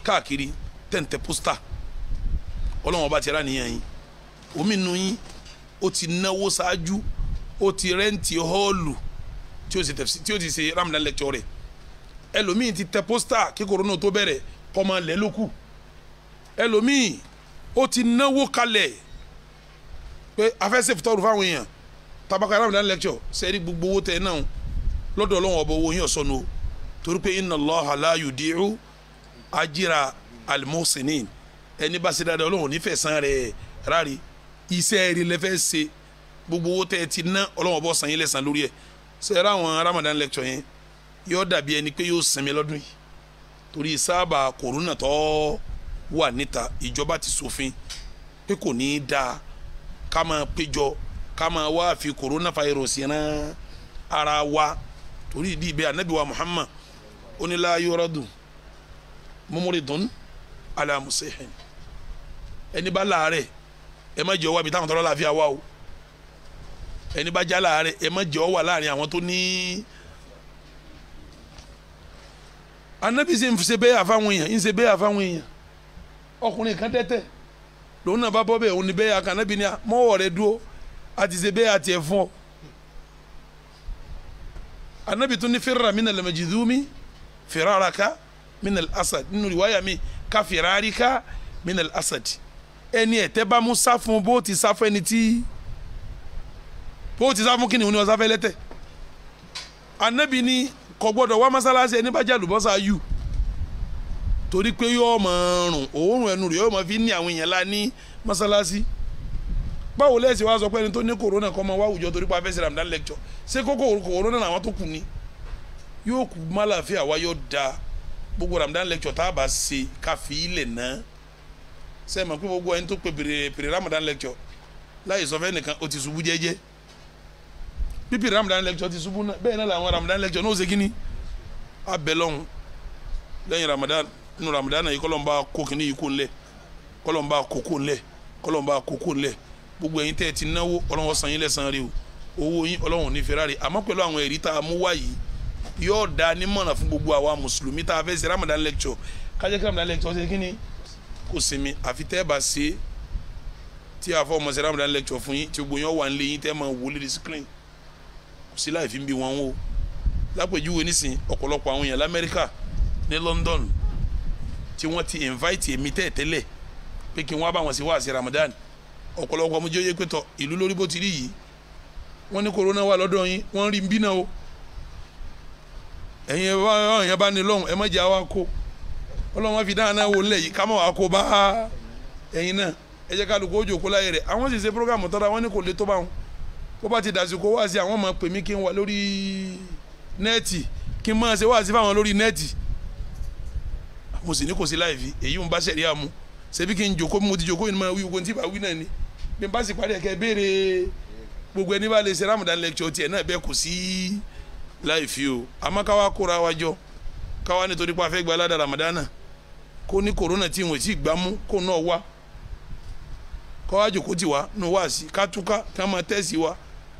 káàkiri tẹ̀ ń tẹ pósítà Ọlọ́run ọba ti rà níyàn yín omi nu yín ó ti náwó ṣáájú ó ti rẹ́ǹtì họ́ọ̀lù tí ó ti ṣe Ramadan lecture rẹ̀ ẹlòmíì ti tẹ pósítà kí corona tó bẹ̀rẹ̀ kọ́ máa lẹ́ lókù ẹlòmíì ó ti náwó kalẹ̀ pé afẹ́sẹ̀ fìtọ́rù fáwọn èèyàn tabaka Ramadan lecture sẹ́ẹ̀rí gbogbo owó tẹ̀ náà lọ́dọ̀ Ọlọ́run ọba owó yín ọ̀sọ́nu o torí pé inna Allaha la yudi'u ajira al-muhsinin ẹni bá ṣe dáadáa Ọlọ́run nífẹ̀ẹ́ san rẹ̀ rárí iṣẹ́ rí lẹ́fẹ́ ṣe gbogbo owó tẹ̀ ti ná Ọlọ́run ọba san yín lẹ́san lórí ẹ̀ sẹ́ẹ̀rẹ́ àwọn Ramadan lecture yẹn yóò dàbí ẹni pé yóò sinmi lọ́dún yìí torí sábà kòrónà tó wà níta ìjọba ti ṣòfin pé kò ní í dáa ká máa péjọ ká máa wá fi corona virus yẹn ara wa torí ìdí ibẹ̀ anabi wa Muhammad onílà yorùdù mumuridun ala musihin ẹni bá láàárẹ̀ ẹ má jẹ́ ó wá bí táwọn tọ́lọ́ láàfin àwa o ẹni bá já láàárẹ̀ ẹ má jẹ́ ó wà láàrin àwọn tó ní. anabi sì ń ṣe bẹ́ẹ̀ àfáwọn èèyàn ń ṣe bẹ́ẹ̀ àfáwọn èèyàn ọkùnrin kan tẹ́tẹ́ lòun náà bá bọ́ bẹ́ẹ̀ òun ní bẹ́ẹ̀ àkànnábì ni mọ́wọ́ rẹ dúró àti ṣe bẹ́ẹ̀ àti ẹ̀fún ọ. anabi tún ní firra minal majidumi firaraka minal asad nínú riwaya mi ká firarika minal asad ẹni ẹ̀tẹ́ bá mú sá fún bó ti sá fún ẹni tí bó ti sá fún kí ni òun ni wọ́n sá fẹ́ lẹ́tẹ̀. anabi ní kò gbọ́dọ̀ wá mọ́sálásí ẹni bá jẹ́ àlùbọ́sà yù torí pé yóò máa rùn òórùn ẹnu rẹ̀ yóò máa fi ní àwọn èèyàn lá ní mọ́sálásí. báwo lẹ́sìn wá sọ pé ẹni tó ní kòrónà kọ́ máa wá àwùjọ torí pé a fẹ́ ṣe Ramadan lecture ṣé kókó kòrónà làwọn tó kù ní yóò kú málàfíà wa yóò da gbogbo Ramadan lecture tá a bá ṣe káfí ilẹ̀ náà ṣe mọ̀ pé gbogbo ẹni tó pe pèrè Ramadan lecture láyé sọ fẹ́ nìkan ó ti ṣubú jẹ́jẹ́ pípì Ramadan lecture ti ṣubú náà bẹ́ẹ̀ náà làwọn Ramadan lecture náà ó ṣe kí ni abẹ́lọ́hún lẹ́yìn Ramadan nínú Ramadan yìí kọ́lọ́mbà kó kìíní yìí kó ńlẹ̀ kọ́lọ́mbà kókó ńlẹ̀ kọ́lọ́mbà kókó ńlẹ̀ gbogbo ẹ̀yin tẹ́ ẹ ti náwó Ọlọ́run san yín lẹ́san rí o owó yín Ọlọ́run ní Ferrari àmọ́ pẹ̀lú àwọn ẹ̀rí tá a mú wá yìí yóò da nímọ̀ràn fún gbogbo àwa mùsùlùmí tá a fẹ́ ṣe Ramadan lecture kájẹ́ kí Ramadan lecture ṣe kí ni kò sinmi àfi tẹ́ ẹ bá ṣe tí a fọ́ ọmọ ṣe Ramadan lecture fún yín tí gbogbo yín wà ń lé yín tẹ́ ẹ máa wò lórí screen kò sí láì fi ń bí wọn o lápèjúwe nísìn ọ̀pọ̀lọpọ̀ àwọn èèyàn l'Amẹ́ríkà ní London tí wọ́n ti invite èmi tẹ́lẹ̀ pé kí wọ́n bá wọn sí wá sí Ramadan ọ̀pọ̀lọpọ̀ ọmọ jẹ́ pé tọ̀ ìlú lórí bó ti rí yìí wọ́n ní corona wà lọ́dọ̀ yín wọ́n rí bí náà o ẹ̀yin èèyàn bá ní lọ́hùn ẹ má jẹ́ àwa kó Ọlọ́run fi dáhùn náà wò nílẹ̀ yìí ká má wàá kó bá ẹ̀yin náà ẹ jẹ́ kálukú ó jòkó láyé rẹ̀ àwọn sì ṣe program tọ́ra wọ́n ní kò lè tó bá wọn bó bá ti dàsìkò wá sí àwọn máa pè mí kí n wà lórí nẹ́ẹ̀tì kí n máa ṣe wá sí fáwọn lórí nẹ́ẹ̀tì mo sì ní kò sí láì fi èyí ń bá ṣẹ̀rí àmú ṣebí kí n jòkó mo ti jòkó yìí máa wí ogun tí bá wí náà ni bí n bá sì parí ẹ̀kẹ́ béèrè gbogbo ẹni bá lè ṣe Ramadan lecture tiẹ̀ náà bẹ́ẹ̀ kò sí láì fi o àmọ́ káwá kóra wa jọ káwá nítorí pé a fẹ́ gba aládàá Ramadan kó ní corona tí wọ́n ti gbá mú kó náà wá káwá jòkó ti wá nù wá sí ká túká ká máa tẹ́sí wa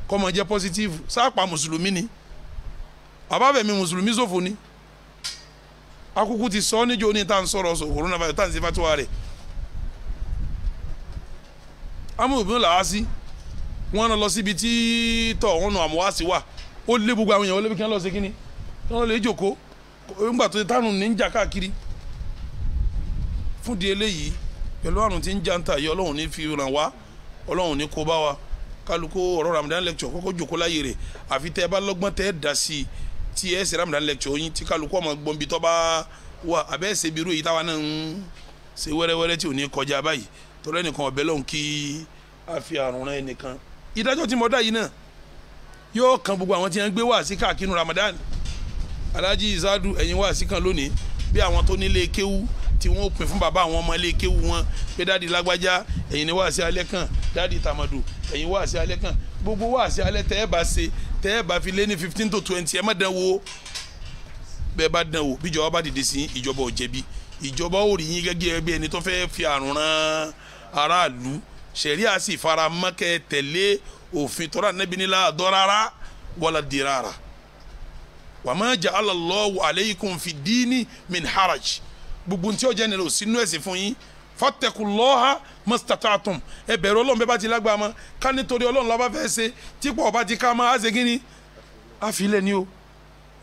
kó máa jẹ́ positive sáàpà mùsùlùmí ni àbáfẹ̀mí mùsùlùmí ṣòfò ni akuku ti sọ níjó ní tá à ń sọ̀rọ̀ sọ coronavirus tá à ń ṣe fatuwa rẹ̀ amúhùnmí làá sí wọn lọ síbi tí tọ̀ wọn nù àmúwásí wà ó lé gbogbo àwọn èèyàn ó lé bí kí wọ́n lọ sí kíní kí wọ́n lè jòkó nígbà tó tánu ní ń jà káàkiri fún di eléyìí pẹ̀lú àrùn tí ń jà ń tà yìí Ọlọ́run ní fi ràn wá Ọlọ́run ní kó bá wa kálukú ọ̀rọ̀ Ramadan lecture kọ́kọ́ jòkó láyé rẹ̀ àfi tẹ́ ẹ bá lọ́gbọ́n tẹ́ ẹ dá sí i tí ẹ ṣe Ramadan lecture yín tí kálukú ọmọ gbọ́n bí tọ́ bá wà abẹ́ ṣe bí irú yìí táwa náà ń ṣe wẹ́rẹ́wẹ́rẹ́ tí ò ní kọjá báyìí torí ẹnìkan ọ̀bẹ lọ́hùn kí a fi àrùn rán ẹnìkan ìdájọ́ tí mo dá yìí náà yóò kan gbogbo àwọn tí wọ́n gbé wá sí káàkiri Ramadan Alhaji Izadu ẹ̀yin wá sí kan lónìí bí àwọn tó nílé kéwú tí wọ́n pín fún bàbá àwọn ọmọ ilé kéwú wọn pé dáàdi lágbájá ẹ̀yin ni wá sí alẹ́ kan dáàdi Tamadu ẹ̀yin wá sí alẹ́ kan gbogbo wá sí alẹ́ tẹ́ ẹ bá ṣe tẹ́ ẹ bá fi lé ní 15 to 20 ẹ má dán wò bẹ́ẹ̀ bá dán wò bíjọba bá dìde sí ìjọba ò jẹ̀bi ìjọba ò rí yín gẹ́gẹ́ bí ẹni tó fẹ́ fi àrùn rán aráàlú ṣẹ̀ríà sì fara mọ́ kẹ́ tẹ̀lé òfin tọ́ra Nábì ní la darara wala dirara wa ma ja'ala Allahu alaykum fi dini min haraj gbogbo ntí ọjà nílò sínú ẹ̀sìn fún yín fattaqullaha mastata'tum ẹ bẹ̀rù Ọlọ́run bẹ́ẹ̀ bá ti lágbára mọ́ ká nítorí Ọlọ́run la bá fẹ́ ṣe tí pọ̀ bá ti ká máa ṣe kí ni àfilẹ̀ ni o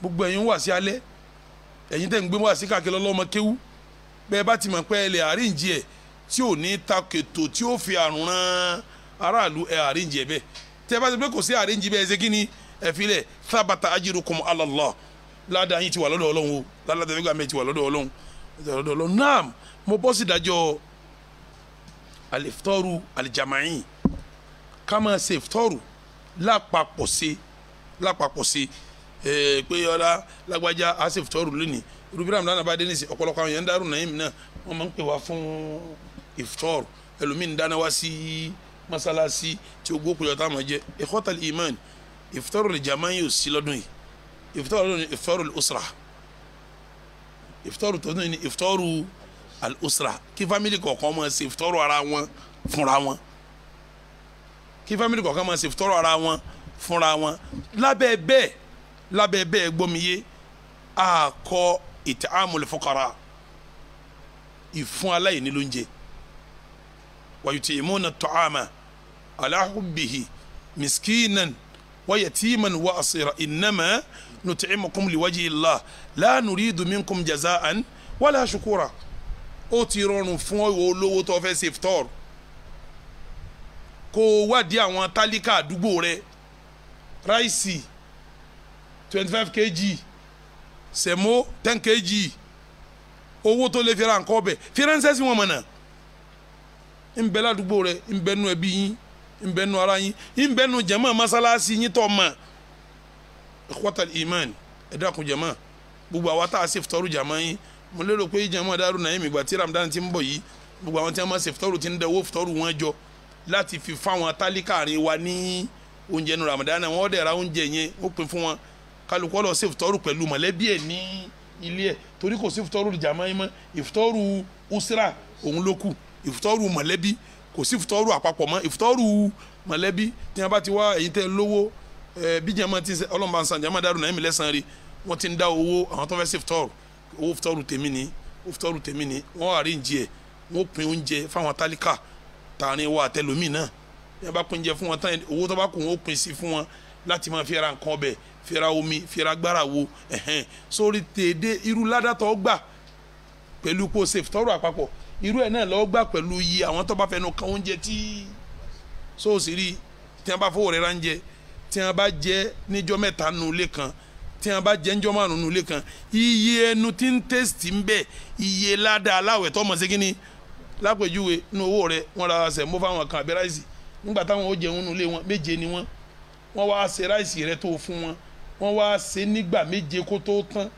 gbogbo ẹ̀yin wà sí alẹ́ ẹ̀yin tẹ́ ń gbé wá sí káàkiri ọlọ́mọ kéwú bẹ́ẹ̀ bá ti mọ̀ pé ẹ lè àríǹjì ẹ̀ tí ò ní takètò tí ó fi àrùn rán aráàlú ẹ àríǹjì ẹ̀ bẹ́ẹ̀ tẹ́ bá ti pé kò sí àríǹjì bẹ́ẹ̀ ṣe kí ni ẹ fi lẹ̀ thabata ajrukum ala Allah ládàá yín ti wà lọ́dọ̀ Ọlọ́run o ládàá fẹ́gbà mẹ́ ti wà lọ́dọ̀ Ọlọ́run naam mo bọ́ sí ìdájọ́ aliftaru alijama'i ká máa ṣe iftaru lápapọ̀ sí pé ọ̀la lágbájá a ṣe iftaru lónìí rúbí ramadan bá dé ní sí ọ̀pọ̀lọpọ̀ àwọn yẹn ń dárò náà yìí náà wọ́n máa ń pè wá fún iftaru ẹlòmíín dáná wá sí masalasi tí o gbó kúlọ̀ tá a máa jẹ ikhwatal iman iftaru alijama'i yóò sí lọ́dún yìí iftaru al-usra iftaru tó ní iftaru al-usra kí family kọ̀ọ̀kan máa ṣe iftaru ara wọn fúnra wọn kí family kọ̀ọ̀kan máa ṣe iftaru ara wọn fúnra wọn lábẹ́ bẹ́ẹ̀ gbọ́miyé àkọ́ it'amul fuqara ìfún aláìní lóúnjẹ wa yut'imuna at-ta'ama ala hubbihi miskinan wa yatiman wa asira innama nut'imukum liwajhi Allah la nuridu minkum jaza'an wala shukura ó ti rọrùn fún olówó tó fẹ́ ṣe iftar kó wádìí àwọn tálíkà àdúgbò rẹ̀ ráìsì 25 kg sẹ̀mó 10 kg owó tó lè fi ra nǹkan ọbẹ̀ fi ránṣẹ́ sí wọn mọ̀nà ń bẹ ládùúgbò rẹ̀ ń bẹ nú ẹbí yín ń bẹ nú ara yín ń bẹ nú jàmá masalasi yín tó mọ̀ ikhwatal iman ẹ dákun jàmá gbogbo àwa tá a ṣe iftaru jàmá yín mo lérò pé jàmá Daaru Naim ìgbà tí Ramadan ti ń bọ̀ yìí gbogbo àwọn tí wọ́n máa ṣe iftaru ti ń dẹwọ́ iftaru wọn jọ láti fi fáwọn tálíkà rìn wa ní oúnjẹ nu Ramadan náà wọ́n dẹ̀ ra oúnjẹ yẹn ó pin fún wọn kálukọ́ lọ sí iftaru pẹ̀lú mọ̀lẹ́bí ẹ̀ ní ilé ẹ̀ torí kò sí iftaru jàmá yín mọ́ iftaru usra òun ló kù iftaru mọ̀lẹ́bí kò sí iftaru àpapọ̀ mọ́ iftaru mọ̀lẹ́bí tí wọ́n bá ti wá èyí tẹ́ lówó bí jàmá ti ọlọ́mọba san jàmá Daaru Naim lẹ́sàn-án rí wọ́n ti ń dá owó àwọn tó fẹ́ sí iftaru owó iftaru tèmi ni wọ́n arrange ẹ̀ wọ́n pín oúnjẹ fáwọn tálíkà tààrin wa àtẹlómìn náà yẹn bá pín oúnjẹ fún wọn tán owó tó bá kù wọ́n pín sí fún wọn láti máa fi ra nǹkan ọbẹ̀ fi ra omi fi ra gbára wo sórí tèdè irú ládàtọ̀ gbà pẹ̀lú kó ṣe iftaru àpapọ̀ irú ẹ̀ náà lọ́ọ́ gbà pẹ̀lú iye àwọn tó bá fẹnu kan oúnjẹ tí sóòsì rí tí wọ́n bá fowó rẹ̀ ránjẹ tí wọ́n bá jẹ níjọ́ mẹ́ta nù ilé kan tí wọ́n bá jẹ níjọ́ márùn nù ilé kan iye ẹnu tí ń tẹ́sítì ń bẹ iye ládàá aláwẹ̀ tó mọ̀ sí kínní lápèjúwe nínú owó rẹ̀ wọ́n ra ṣẹ̀ mọ́ fáwọn kan àbí ráìsì nígbà táwọn ó jẹun nínú ilé wọn méje ni wọ́n wá ṣe ráìsì rẹ̀ tó fún wọn wọ́n wá ṣe nígbà méje kó tó tán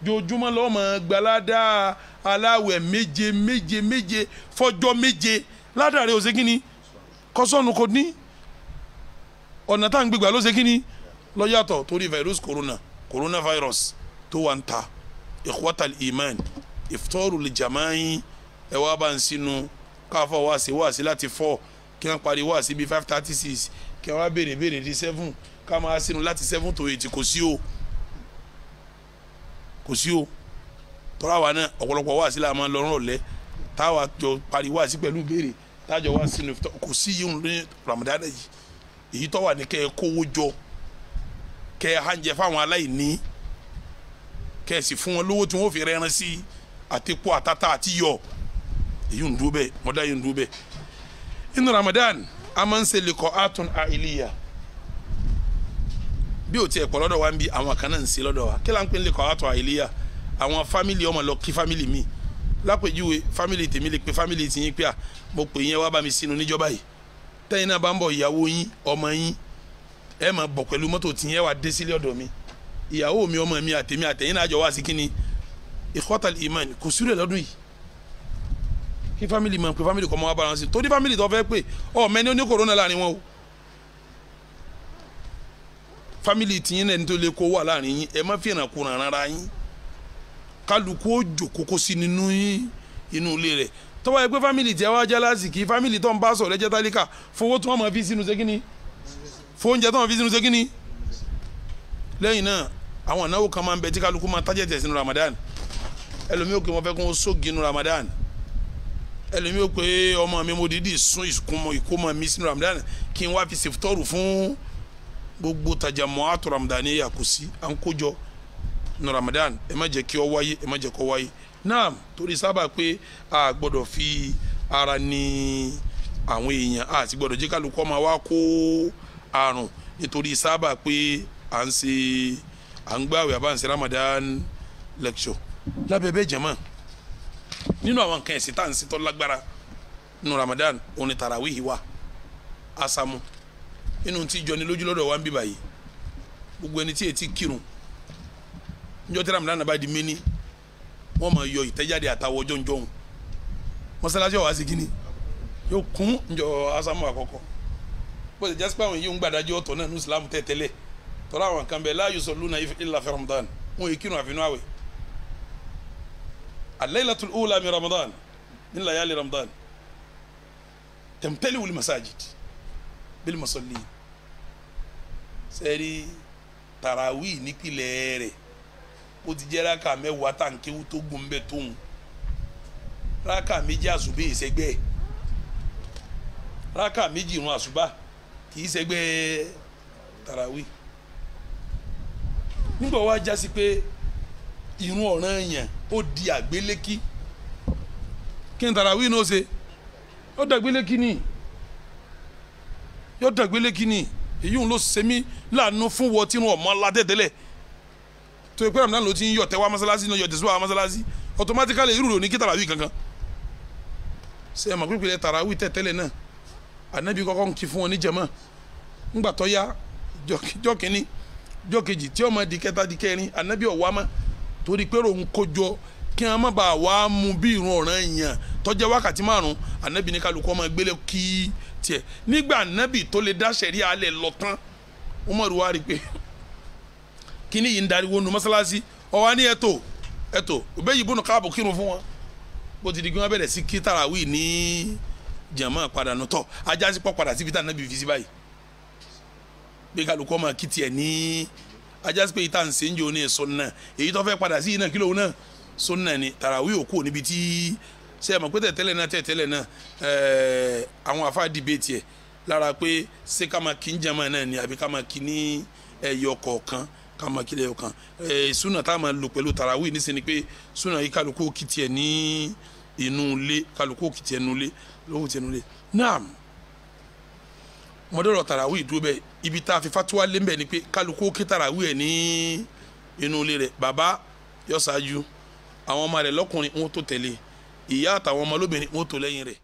jojúmọ́ lọ́wọ́ mọ̀ gbalada aláwẹ̀ méje fọjọ́ méje ládàá rẹ̀ ó ṣe kínní kọ́sọ́nù kò ní ọ̀nà tá à ń gbégbá ló ṣe kínní lọ́yàtọ̀ torí coronavirus tó wà ń ta ikhwatal iman iftaru li jama'i ẹ wá bá ń sinú káfọ́ wáàsí láti 4 kí wọ́n parí wáàsí bíi 5:36 kí wọ́n wá béèrè di 7 ká máa sinú láti 7 to 8 kò sí o tọ́ra wa náà ọ̀pọ̀lọpọ̀ wáàsí là máa lọ́rùn ọ̀lẹ́ táwa jọ parí wáàsí pẹ̀lú béèrè tájọ wá sínú kò sí yíyún ní Ramadan yìí èyí tó wà ní kẹ́ ẹ kówó jọ kẹ́ ẹ hànjẹ fáwọn aláìní kẹ́ ẹ sì fún wọn lówó tí wọ́n fi rẹ́ran sí àtẹ̀kọ́ àtàtà àti yọ èyí ń dúró bẹ́ẹ̀ mọ́dá yìí ń dúró bẹ́ẹ̀ inú Ramadan a máa ń ṣe liqa'atun a'iliya bí o tiẹ̀ pọ̀ lọ́dọ̀ wa ń bí àwọn kan náà ń ṣe lọ́dọ̀ wa kí la ń pè ní liqa'atun a'iliya àwọn fámìlì ọmọ lọ kí fámìlì mi lápèjúwe fámìlì tèmi lè pe fámìlì tìyín pé à mo pè yín wá bá mi sínú níjọba yìí tẹ́yìn náà bá ń bọ̀ ìyàwó yín ọmọ yín ẹ máa bọ̀ pẹ̀lú mọ́tò tìyín ẹ wá dé sílé ọ̀dọ̀ mi ìyàwó mi ọmọ mi àtèmi àtẹ̀yìn náà jọ wá sí kínní ikhwatal iman kò sílẹ̀ lọ́dún yìí kí fámìlì máa pe fámìlì kọ́ mọ́ wá bára wọn sí torí fámìlì tó fẹ́ pé ọ mẹ́ni ó ní kòrónà láàrin wọn o fámìlì tìyín náà ní tó lè kó wà láàrin yín ẹ má fi ìrànkú ràn rárá yín kálukú ó jòkó kó sí nínú inú ilé rẹ̀ tọ́wọ́ ẹgbẹ́ fámìlì tí a wá jẹ́ lásìkò fámìlì tó ń bá sọ̀rọ̀ ẹjẹ́ tálíkà fowó tí wọ́n máa fi sínú ṣẹ́kínní fóúnjẹ tó máa fi sínú ṣẹ́kínní lẹ́yìn náà àwọn ìnáwó kan máa ń bẹ tí kálukú máa tájẹ̀tẹ̀ sínú Ramadan ẹlòmíì ó pé wọ́n fẹ́ kó sóògì nínú Ramadan ẹlòmíì ó pé ọmọ mi mo dídì sún ìkómọ mi sínú Ramadan kí n wá fi ṣèfítọ́rù fún gbogbo tajàmọ́ àtọ̀ Ramadan yà kò sí à ń kójọ ní Ramadan ẹ má jẹ́ kí ó wáyé ẹ má jẹ́ kó wáyé náà torí sábà pé a gbọ́dọ̀ fi ara ní àwọn èèyàn a ti gbọ́dọ̀ jẹ́ kálukú máa wá kó àrùn nítorí sábà pé à ń gbààwẹ̀ àbá ń ṣe Ramadan lecture lábẹ́ bẹ́ẹ̀ jẹ́mọ́ nínú àwọn nǹkan ẹ̀sìn tá à ń ṣe tó lágbára nínú Ramadan òun ni tarawihi wà asamu inú tí jọni lójú lọ́dọ̀ wa ń bí báyìí gbogbo ẹni tí etí kírun njọ́ tí Ramadan bá di méní wọ́n máa yọ ìtẹ́jáde àtàwọ̀ jọ̀njọ̀hún mọ́sálásí ọ̀wá sí kíní yóò kún njọ́ asamu àkọ́kọ́ bó ṣe jásí pé àwọn yìí ń gbàdájọ́ ọ̀tọ̀ náà ní Islam tẹ́tẹ́lẹ̀ tọ́lá àwọn kan bẹ̀ la yusalluna illa fi Ramadan wọn yìí kírun àfinú àwẹ̀ al-laylatul ula min Ramadan min layali Ramadan tamtali'u al-masajid bil musallin sẹ́rí tarawih nípìnlẹ̀ rẹ̀ ó ti jẹ́ rákà mẹ́wàá tàǹkéwú tó gùn bẹ́ẹ̀ tóun rákà méjì àṣùbà ìṣẹ́gbẹ́ rákà méjì ìrun àṣùbà kì í ṣẹgbẹ́ tarawih nígbà wá jásí pé ìrun ọ̀ranyàn ó di àgbélékí kí n tarawih náà ṣe ó dàgbélékí ni yóò dàgbélékí ni èyí ń lọ sẹ́mi láàánú fún wọ́n tí wọ́n mọ́ aládẹ́tẹ́lẹ̀ tó yẹ pé Ramadan ló ti ń yọ tẹ́wá mọ́sálásí náà yọ tẹ̀síwá mọ́sálásí automatically irú rò ní kí tarawih kankan ṣe é mọ̀ pípẹ́ tarawih tẹ̀tẹ́lẹ̀ náà Ànábì kọ́kọ́ ń kí fún wọn ní jàmá ńgbà tó yá jọ́ kínní jọ́ kejì tí ọmọ di kẹta di kẹrin Ànábì ọ̀wá mọ́ torí pé òun kójọ kí wọn má bàa wá mú bí ìrun ọ̀ranyàn tó jẹ́ wákàtí márùn Ànábì ní kálukú ọmọ gbélé kí tiẹ̀ nígbà Ànábì tó lè dá sẹ̀rí alẹ̀ lọ tán Umaru wá rí pé kíní yìí ń darí wọnú mọ́sálásí ọ̀wá ní ẹ̀tọ́ Ubayy ibn Ka'b kírun fún wọn bó ti di kí wọ́n bẹ̀rẹ̀ sí kí tarawih ní jàmá padà nù tọ́ ajásí pọ̀ padà sí fi tá Ànábì fi sí báyìí bí kálukú ọmọ kí tiẹ̀ ní ajásí pé ìta ń ṣe ń jẹ́ oní sunna èyí tó fẹ́ padà sí iná kílò náà sunna ni tarawih òkú níbi tí ṣe é mọ̀ pé tẹ̀tẹ́lẹ̀ náà àwọn afa debate ẹ̀ lára pé ṣé ká máa kí ń jàmá náà ni àbí ká máa kí ní ẹyọ kọ̀ọ̀kan ká máa kí lẹ́yọ kan sunna tá a máa lò pẹ̀lú tarawih nísìnyí pé sunna yìí kálukú kí tiẹ̀ ní inú ilé kálukú kí tiẹ̀ nú ilé lóhùn tiẹ̀ nú ilé náà mọ̀dọ́rọ̀ tarawih dúró bẹ́ẹ̀ ibi tá a fi fatuwa lé mbẹ́ ni pé kálukú kí tarawih ẹ̀ ní inú ilé rẹ̀ bàbá yọ ṣáájú àwọn ọmọ rẹ̀ lọ́kùnrin wọn tó tẹ̀lé ìyá àtàwọn ọmọ lóbìnrin wọn tó lẹ́yìn rẹ̀.